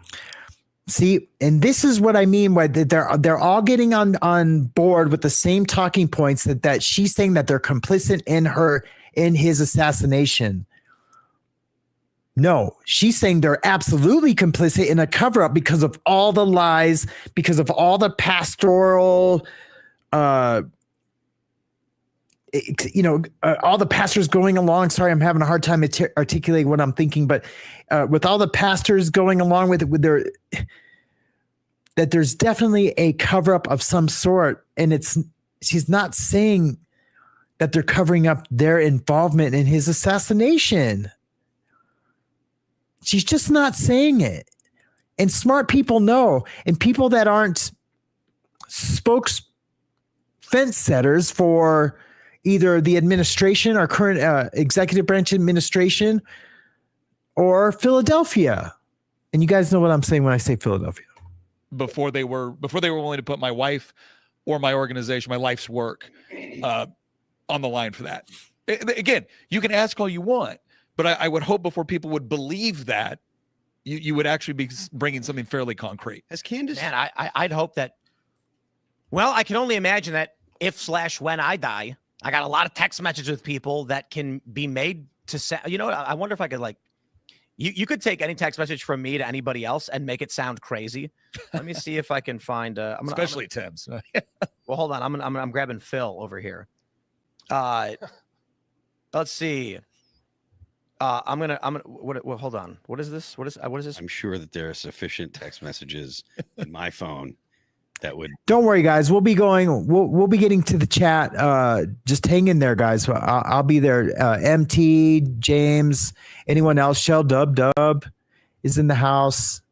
See, and this is what I mean by that they're all getting on board with the same talking points, that she's saying that they're complicit in his assassination. No, she's saying they're absolutely complicit in a cover-up because of all the lies, because of all the pastoral, all the pastors going along. Sorry, I'm having a hard time articulating what I'm thinking, but with all the pastors going along with it, that there's definitely a cover-up of some sort, and she's not saying that they're covering up their involvement in his assassination. She's just not saying it. And smart people know, and people that aren't fence setters for either the administration or current executive branch administration or Philadelphia. And you guys know what I'm saying when I say Philadelphia. Before they were willing to put my wife or my organization, my life's work, on the line for that. Again, you can ask all you want, but I would hope before people would believe that, you would actually be bringing something fairly concrete. Has Candace? Man, I'd hope that. Well, I can only imagine that if/when I die, I got a lot of text messages with people that can be made to say, I wonder if I could You could take any text message from me to anybody else and make it sound crazy. Let me see if I can find. Especially Tim's. Well, hold on. I'm grabbing Phil over here. Let's see. Hold on. What is this? What is this? I'm sure that there are sufficient text messages in my phone that would. Don't worry, guys. We'll be going. We'll be getting to the chat. Just hang in there, guys. I'll be there. MT, James, anyone else? Shell Dub is in the house.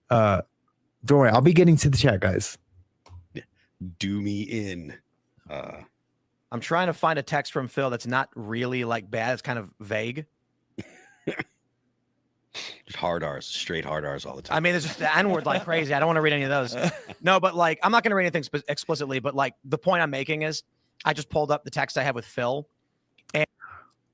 Don't worry. I'll be getting to the chat, guys. Do me in. I'm trying to find a text from Phil that's not really like bad. It's kind of vague. Just hard R's, straight hard R's all the time. I mean, it's just the N-word like crazy. I don't want to read any of those. No, but like, I'm not going to read anything explicitly, but like the point I'm making is I just pulled up the text I have with Phil. And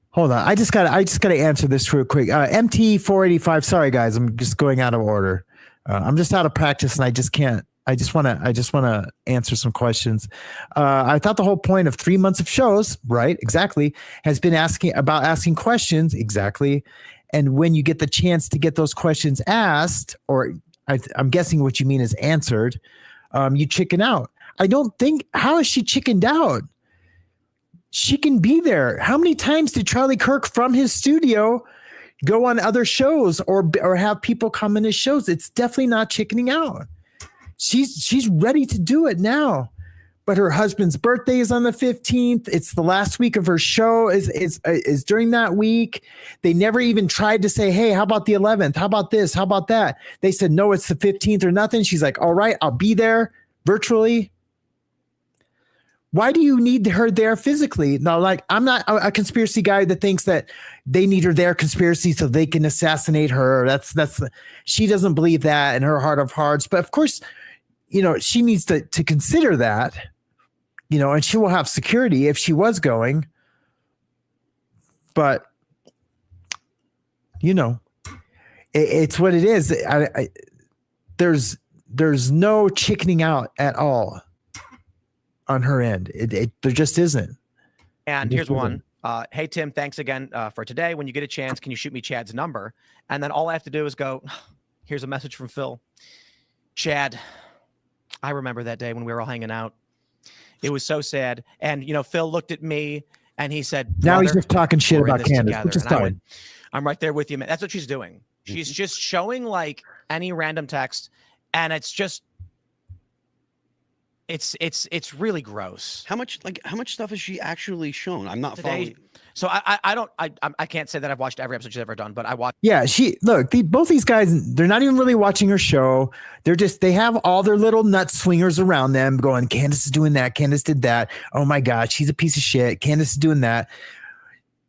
hold on. I just got to answer this real quick. MT 485. Sorry, guys. I'm just going out of order. I'm just out of practice and I just can't. I just want to answer some questions. I thought the whole point of 3 months of shows, right? Exactly. Has been asking questions. Exactly. And when you get the chance to get those questions asked, or I'm guessing what you mean is answered, you chicken out. I don't think, how is she chickened out? She can be there. How many times did Charlie Kirk from his studio go on other shows or have people come in his shows? It's definitely not chickening out. She's ready to do it now. But her husband's birthday is on the 15th. It's the last week of her show is during that week. They never even tried to say, hey, how about the 11th? How about this? How about that? They said, no, it's the 15th or nothing. She's like, all right, I'll be there virtually. Why do you need her there physically? No, like I'm not a conspiracy guy that thinks that they need her there conspiracy so they can assassinate her. That's she doesn't believe that in her heart of hearts. But of course, she needs to consider that. And she will have security if she was going. But, it's what it is. There's no chickening out at all on her end. There just isn't. And here's one. Hey, Tim, thanks again for today. When you get a chance, can you shoot me Chad's number? And then all I have to do is go, here's a message from Phil. Chad, I remember that day when we were all hanging out. It was so sad. And, Phil looked at me and he said, now he's just talking shit about Candace, which is fine. I'm right there with you, man. That's what she's doing. She's just showing like any random text. And it's just, it's really gross. How much stuff has she actually shown? I'm not following. So I can't say that I've watched every episode she's ever done, but I watched. Yeah, both these guys, they're not even really watching her show. They have all their little nut swingers around them going, Candace is doing that. Candace did that. Oh my God, she's a piece of shit. Candace is doing that.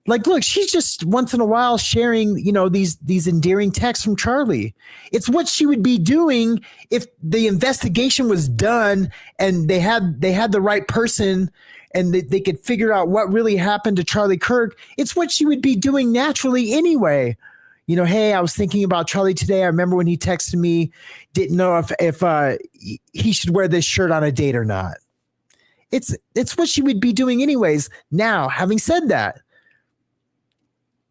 Like, look, she's just once in a while sharing, these endearing texts from Charlie. It's what she would be doing if the investigation was done and they had the right person and they could figure out what really happened to Charlie Kirk. It's what she would be doing naturally anyway. Hey, I was thinking about Charlie today. I remember when he texted me, didn't know if he should wear this shirt on a date or not. It's what she would be doing anyways. Now, having said that,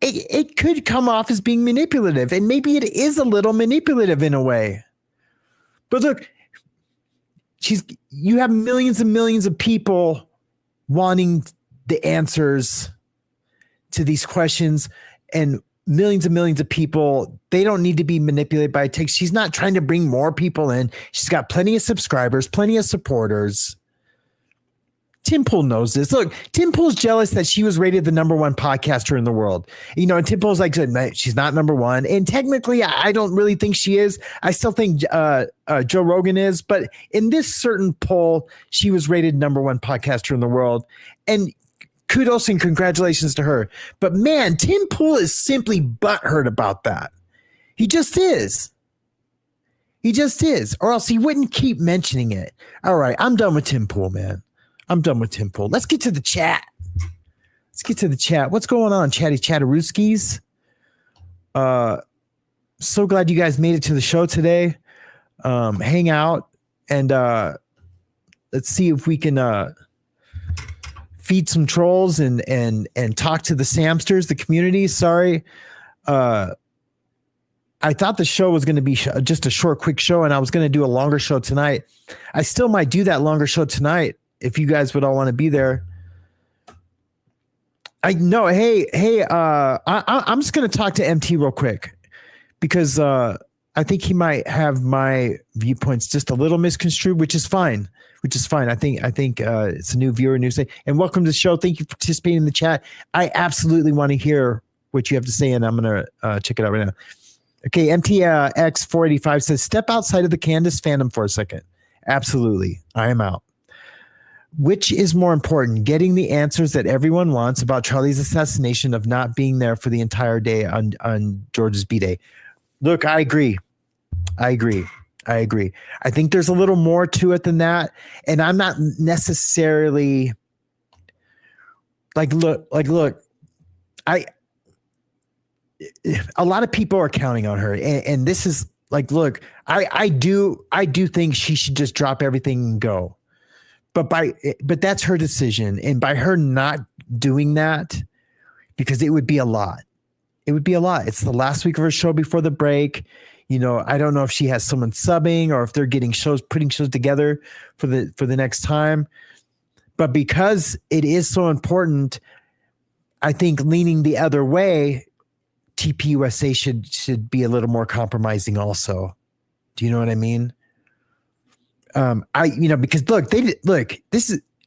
it could come off as being manipulative, and maybe it is a little manipulative in a way. But look, you have millions and millions of people wanting the answers to these questions, and millions of people, they don't need to be manipulated by text. She's not trying to bring more people in. She's got plenty of subscribers, plenty of supporters. Tim Pool knows this. Look, Tim Pool's jealous that she was rated the #1 podcaster in the world. And Tim Pool's like, she's not #1. And technically, I don't really think she is. I still think Joe Rogan is. But in this certain poll, she was rated #1 podcaster in the world. And kudos and congratulations to her. But man, Tim Pool is simply butthurt about that. He just is. He just is. Or else he wouldn't keep mentioning it. All right, I'm done with Tim Pool, man. I'm done with Tim Pool. Let's get to the chat. What's going on, Chatty Chatterooskies? So glad you guys made it to the show today. Hang out and let's see if we can feed some trolls and talk to the Samsters, the community. Sorry. I thought the show was going to be just a short, quick show, and I was going to do a longer show tonight. I still might do that longer show tonight if you guys would all want to be there. I'm just going to talk to MT real quick because I think he might have my viewpoints just a little misconstrued, which is fine. I think it's a new viewer, new say. And welcome to the show. Thank you for participating in the chat. I absolutely want to hear what you have to say, and I'm going to check it out right now. Okay, MTX485 says, step outside of the Candace fandom for a second. Absolutely. I am out. Which is more important, getting the answers that everyone wants about Charlie's assassination of not being there for the entire day on George's B-Day? Look, I agree. I think there's a little more to it than that. And I'm not necessarily look, a lot of people are counting on her. And this is like, look, I do think she should just drop everything and go. But that's her decision. And by her not doing that, because it would be a lot. It's the last week of her show before the break. You know, I don't know if she has someone subbing or if they're putting shows together for the next time. But because it is so important, I think leaning the other way, TPUSA should be a little more compromising also. Do you know what I mean? Because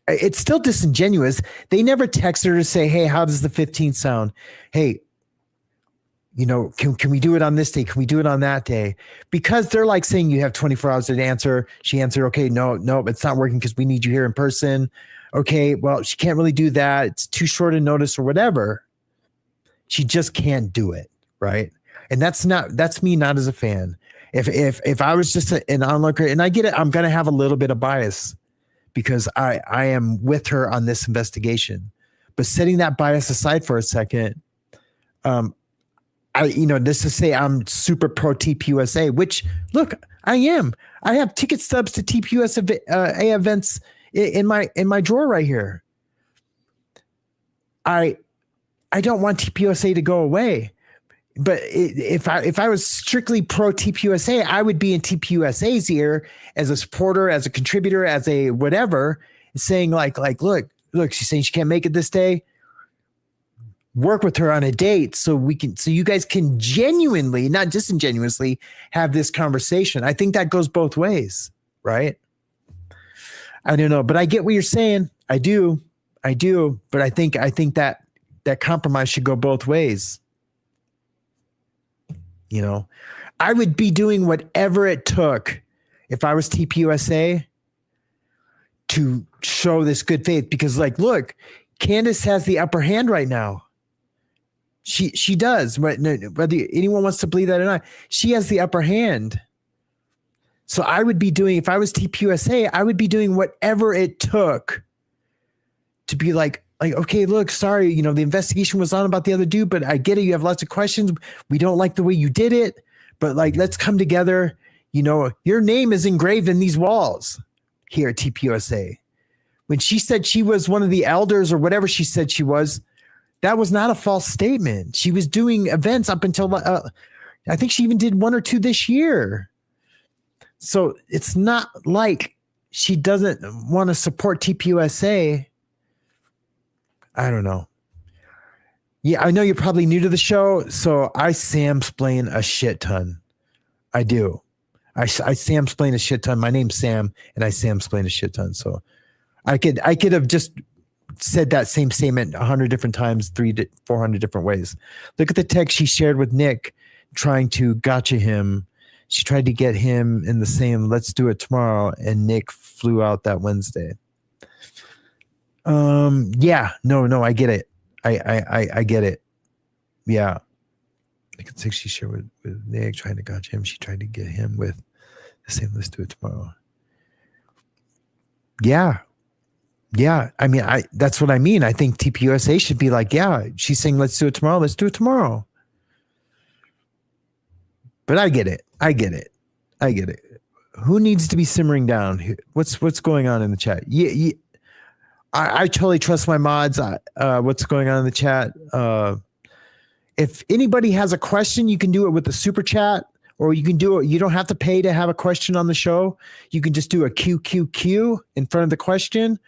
it's still disingenuous. They never text her to say, hey, how does the 15th sound? Hey, can we do it on this day? Can we do it on that day? Because they're like saying you have 24 hours to answer. She answered, okay, no, it's not working because we need you here in person. Okay, well, she can't really do that. It's too short a notice or whatever. She just can't do it, right? And that's me not as a fan. If I was just an onlooker, and I get it, I'm going to have a little bit of bias because I am with her on this investigation. But setting that bias aside for a second, just to say I'm super pro TPUSA, which look, I am. I have ticket stubs to TPUSA events in my drawer right here. I don't want TPUSA to go away. But if I was strictly pro TPUSA, I would be in TPUSA's ear as a supporter, as a contributor, as a whatever, saying like, look, she's saying she can't make it this day. Work with her on a date so you guys can genuinely, not disingenuously, have this conversation. I think that goes both ways, right? I don't know, but I get what you're saying. I do, but I think that compromise should go both ways. I would be doing whatever it took if I was TPUSA to show this good faith, because look, Candace has the upper hand right now. She does, whether anyone wants to believe that or not, she has the upper hand. So I would be doing, if I was TPUSA, I would be doing whatever it took to be like, okay, look, sorry, the investigation was on about the other dude, but I get it. You have lots of questions. We don't like the way you did it, but let's come together. Your name is engraved in these walls here at TPUSA. When she said she was one of the elders or whatever she said she was, that was not a false statement. She was doing events up until, I think she even did one or two this year. So it's not like she doesn't want to support TPUSA. I don't know. Yeah, I know you're probably new to the show, so I Sam-splain a shit ton. I do. I Sam-splain a shit ton. My name's Sam, and I Sam-splain a shit ton. So I could have just said that same statement 100 different times, 400 different ways. Look at the text she shared with Nick, trying to gotcha him. She tried to get him in the same "let's do it tomorrow," and Nick flew out that Wednesday. Yeah, no, I get it. I get it. Yeah. I can say she shared with Nick trying to gotcha him. She tried to get him with the same, let's do it tomorrow. Yeah. I mean, that's what I mean. I think TPUSA should be like, yeah, she's saying, let's do it tomorrow. Let's do it tomorrow. But I get it. Who needs to be simmering down? What's going on in the chat? Yeah. I totally trust my mods. What's going on in the chat? if anybody has a question, you can do it with the super chat, or you can do it. You don't have to pay to have a question on the show. You can just do a QQQ in front of the question,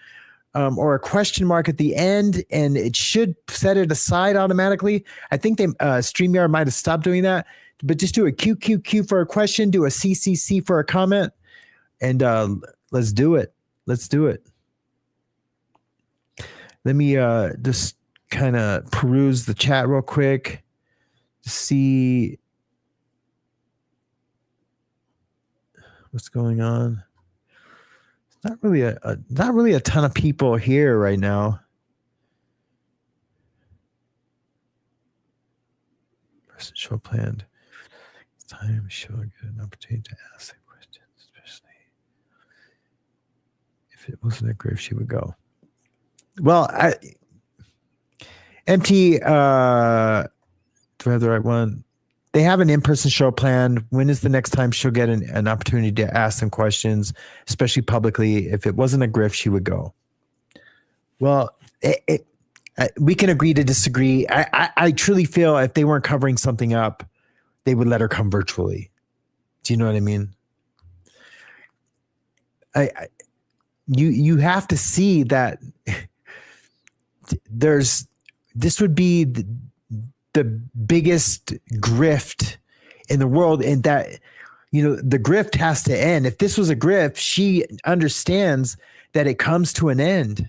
or a question mark at the end, and it should set it aside automatically. I think StreamYard might have stopped doing that, but just do a QQQ for a question, do a CCC for a comment, and let's do it. Let's do it. Let me just kind of peruse the chat real quick to see what's going on. Not really a ton of people here right now. Person show planned. It's time to show get an opportunity to ask the questions, especially if it wasn't a grave, she would go. Well, MT, do I have the right one? They have an in-person show planned. When is the next time she'll get an opportunity to ask some questions, especially publicly? If it wasn't a grift, she would go. Well, we can agree to disagree. I truly feel if they weren't covering something up, they would let her come virtually. Do you know what I mean? You have to see that this would be the biggest grift in the world, and that, the grift has to end. If this was a grift, she understands that it comes to an end,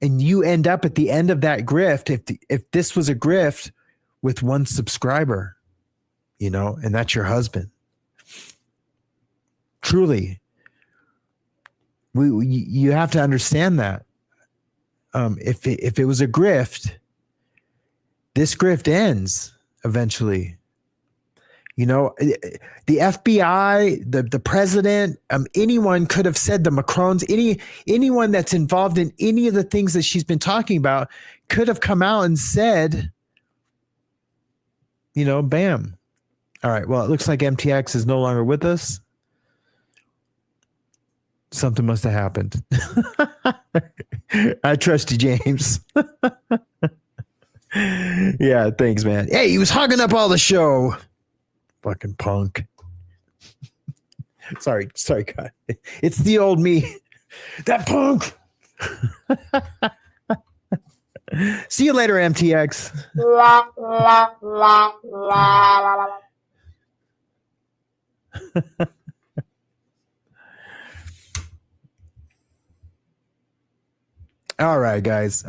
and you end up at the end of that grift. If this was a grift with one subscriber, and that's your husband, truly, you have to understand that. If it was a grift, this grift ends eventually. The FBI, the president, anyone could have said, the Macrons, anyone that's involved in any of the things that she's been talking about could have come out and said, bam. All right. Well, it looks like MTX is no longer with us. Something must have happened. I trust you, James. Yeah, thanks, man. Hey, he was hogging up all the show. Fucking punk. Sorry, God. It's the old me. That punk. See you later, MTX. All right, guys.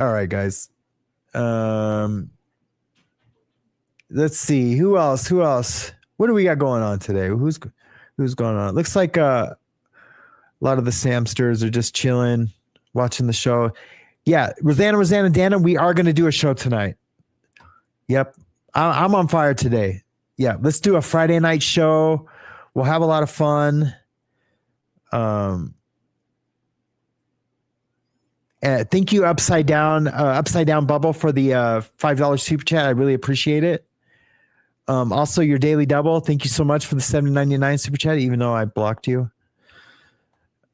Let's see. Who else? What do we got going on today? Who's going on? It looks like a lot of the Samsters are just chilling, watching the show. Yeah, Rosanna, Dana, we are going to do a show tonight. Yep. I'm on fire today. Yeah, let's do a Friday night show. We'll have a lot of fun. Thank you, Upside Down Bubble, for the $5 super chat. I really appreciate it. Also, your Daily Double, thank you so much for the $7.99 super chat, even though I blocked you.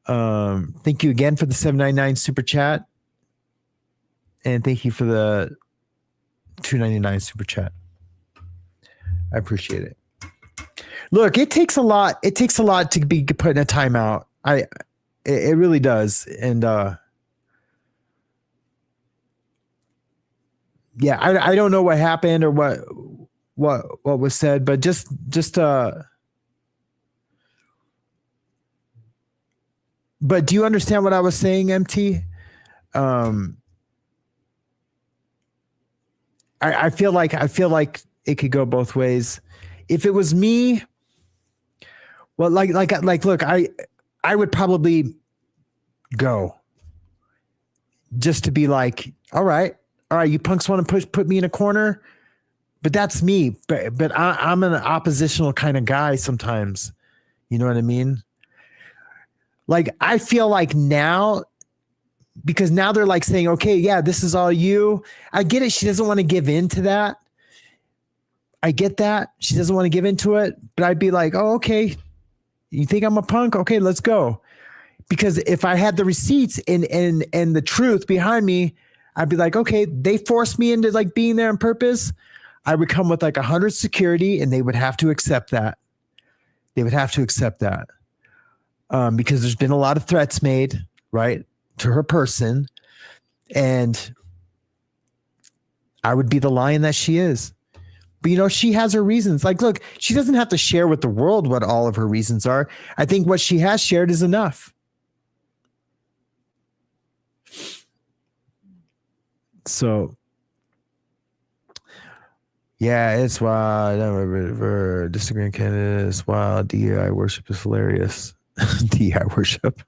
Thank you again for the $7.99 super chat, and thank you for the $2.99 super chat. I appreciate it. Look, it takes a lot. It takes a lot to be put in a timeout. It really does, and yeah, I don't know what happened or what was said, but just but do you understand what I was saying, MT? I feel like it could go both ways. If it was me, well, like look, I would probably go just to be like, all right, you punks want to put me in a corner, but that's me. But I'm an oppositional kind of guy sometimes. You know what I mean? Like, I feel like now, because now they're like saying, okay, yeah, this is all you. I get it. She doesn't want to give in to that. I get that. She doesn't want to give into it, but I'd be like, oh, okay. You think I'm a punk? Okay, let's go. Because if I had the receipts and the truth behind me, I'd be like, okay, they forced me into like being there on purpose. I would come with like 100 security, and they would have to accept that. They would have to accept that because there's been a lot of threats made, right, to her person, and I would be the lion that she is. But, you know, she has her reasons. Like, look, she doesn't have to share with the world what all of her reasons are. I think what she has shared is enough. So, yeah, it's wild. Never disagreeing, Candace. Wow, DEI worship is hilarious. DEI worship.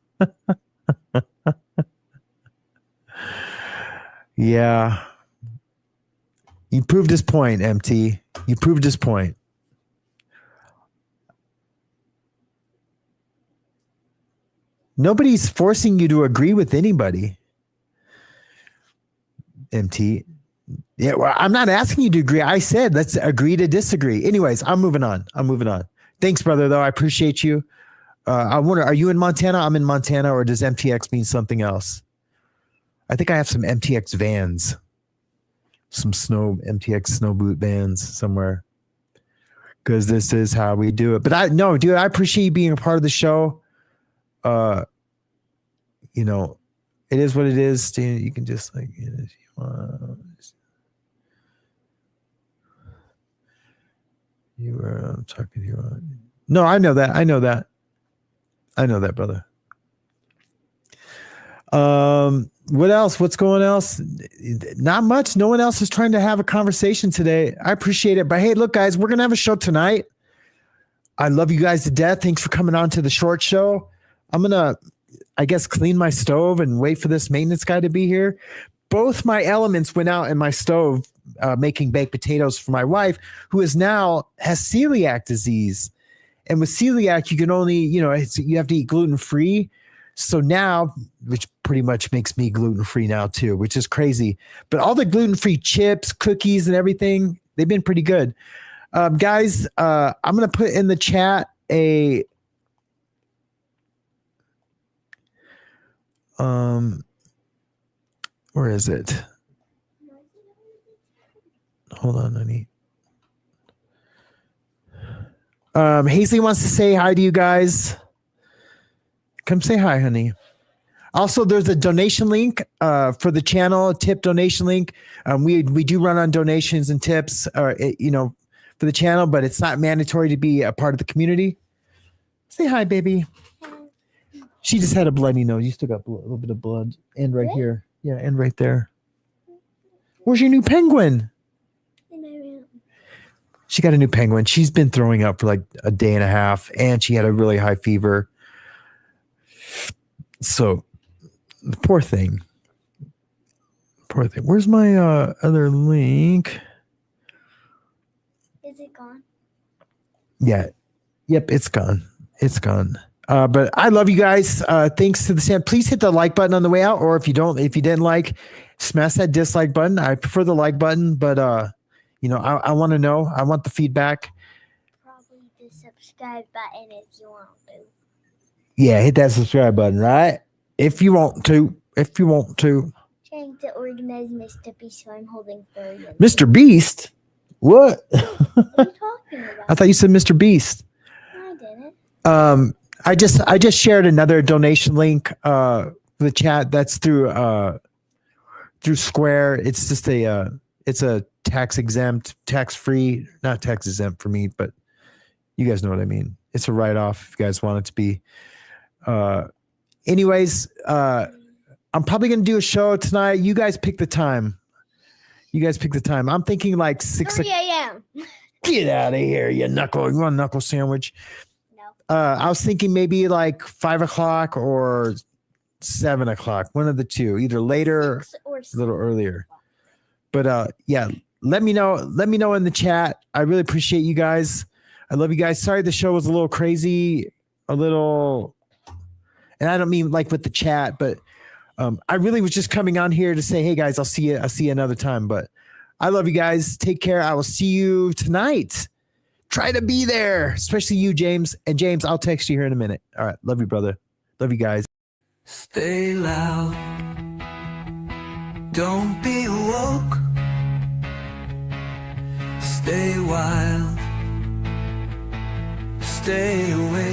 Yeah. You proved his point, MT. You proved his point. Nobody's forcing you to agree with anybody, MT. Yeah, well, I'm not asking you to agree. I said let's agree to disagree. Anyways, I'm moving on. Thanks, brother, though. I appreciate you. I wonder, are you in Montana? I'm in Montana, or does MTX mean something else? I think I have some MTX vans. Some MTX snow boot vans somewhere. Because this is how we do it. But I appreciate you being a part of the show. You know, it is what it is. You can just like, you know, if you want. You were talking to you. No, I know that. I know that, brother. What else? What's going else? Not much. No one else is trying to have a conversation today. I appreciate it. But hey, look, guys, we're going to have a show tonight. I love you guys to death. Thanks for coming on to the short show. I'm going to, I guess, clean my stove and wait for this maintenance guy to be here. Both my elements went out in my stove making baked potatoes for my wife, who has celiac disease. And with celiac, you can only, you have to eat gluten-free. So now, which pretty much makes me gluten-free now too, which is crazy. But all the gluten-free chips, cookies, and everything, they've been pretty good. Guys, I'm going to put in the chat where is it? Hold on, honey. Hazley wants to say hi to you guys. Come say hi, honey. Also, there's a donation link for the channel, tip donation link. We do run on donations and tips, for the channel, but it's not mandatory to be a part of the community. Say hi, baby. She just had a bloody nose. You still got a little bit of blood. And right here. Yeah, and right there. Where's your new penguin? In my room. She got a new penguin. She's been throwing up for like a day and a half, and she had a really high fever. So, the poor thing. Where's my other link? Is it gone? Yeah. Yep, it's gone. But I love you guys. Thanks to the Sam. Please hit the like button on the way out, or if you didn't like, smash that dislike button. I prefer the like button, but I want to know. I want the feedback. Probably the subscribe button if you want to. Yeah, hit that subscribe button, right? If you want to. Trying to organize Mr. Beast, so I'm holding 30. Mr. Beast? What? What are you talking about? I thought you said Mr. Beast. No, I didn't. I just shared another donation link for the chat. That's through Square. It's just it's a tax exempt, tax free, not tax exempt for me, but you guys know what I mean. It's a write off if you guys want it to be. Anyways, I'm probably gonna do a show tonight. You guys pick the time. I'm thinking like 6 a.m. Get out of here, you knuckle. You want a knuckle sandwich? No. I was thinking maybe like 5 o'clock or 7 o'clock. One of the two, either later or a little earlier. But yeah, let me know. Let me know in the chat. I really appreciate you guys. I love you guys. Sorry the show was a little crazy, and I don't mean like with the chat, but I really was just coming on here to say, hey guys, I'll see you another time. But I love you guys. Take care. I will see you tonight. Try to be there, especially you, James. And James, I'll text you here in a minute. All right. Love you, brother. Love you guys. Stay loud. Don't be woke. Stay wild. Stay away.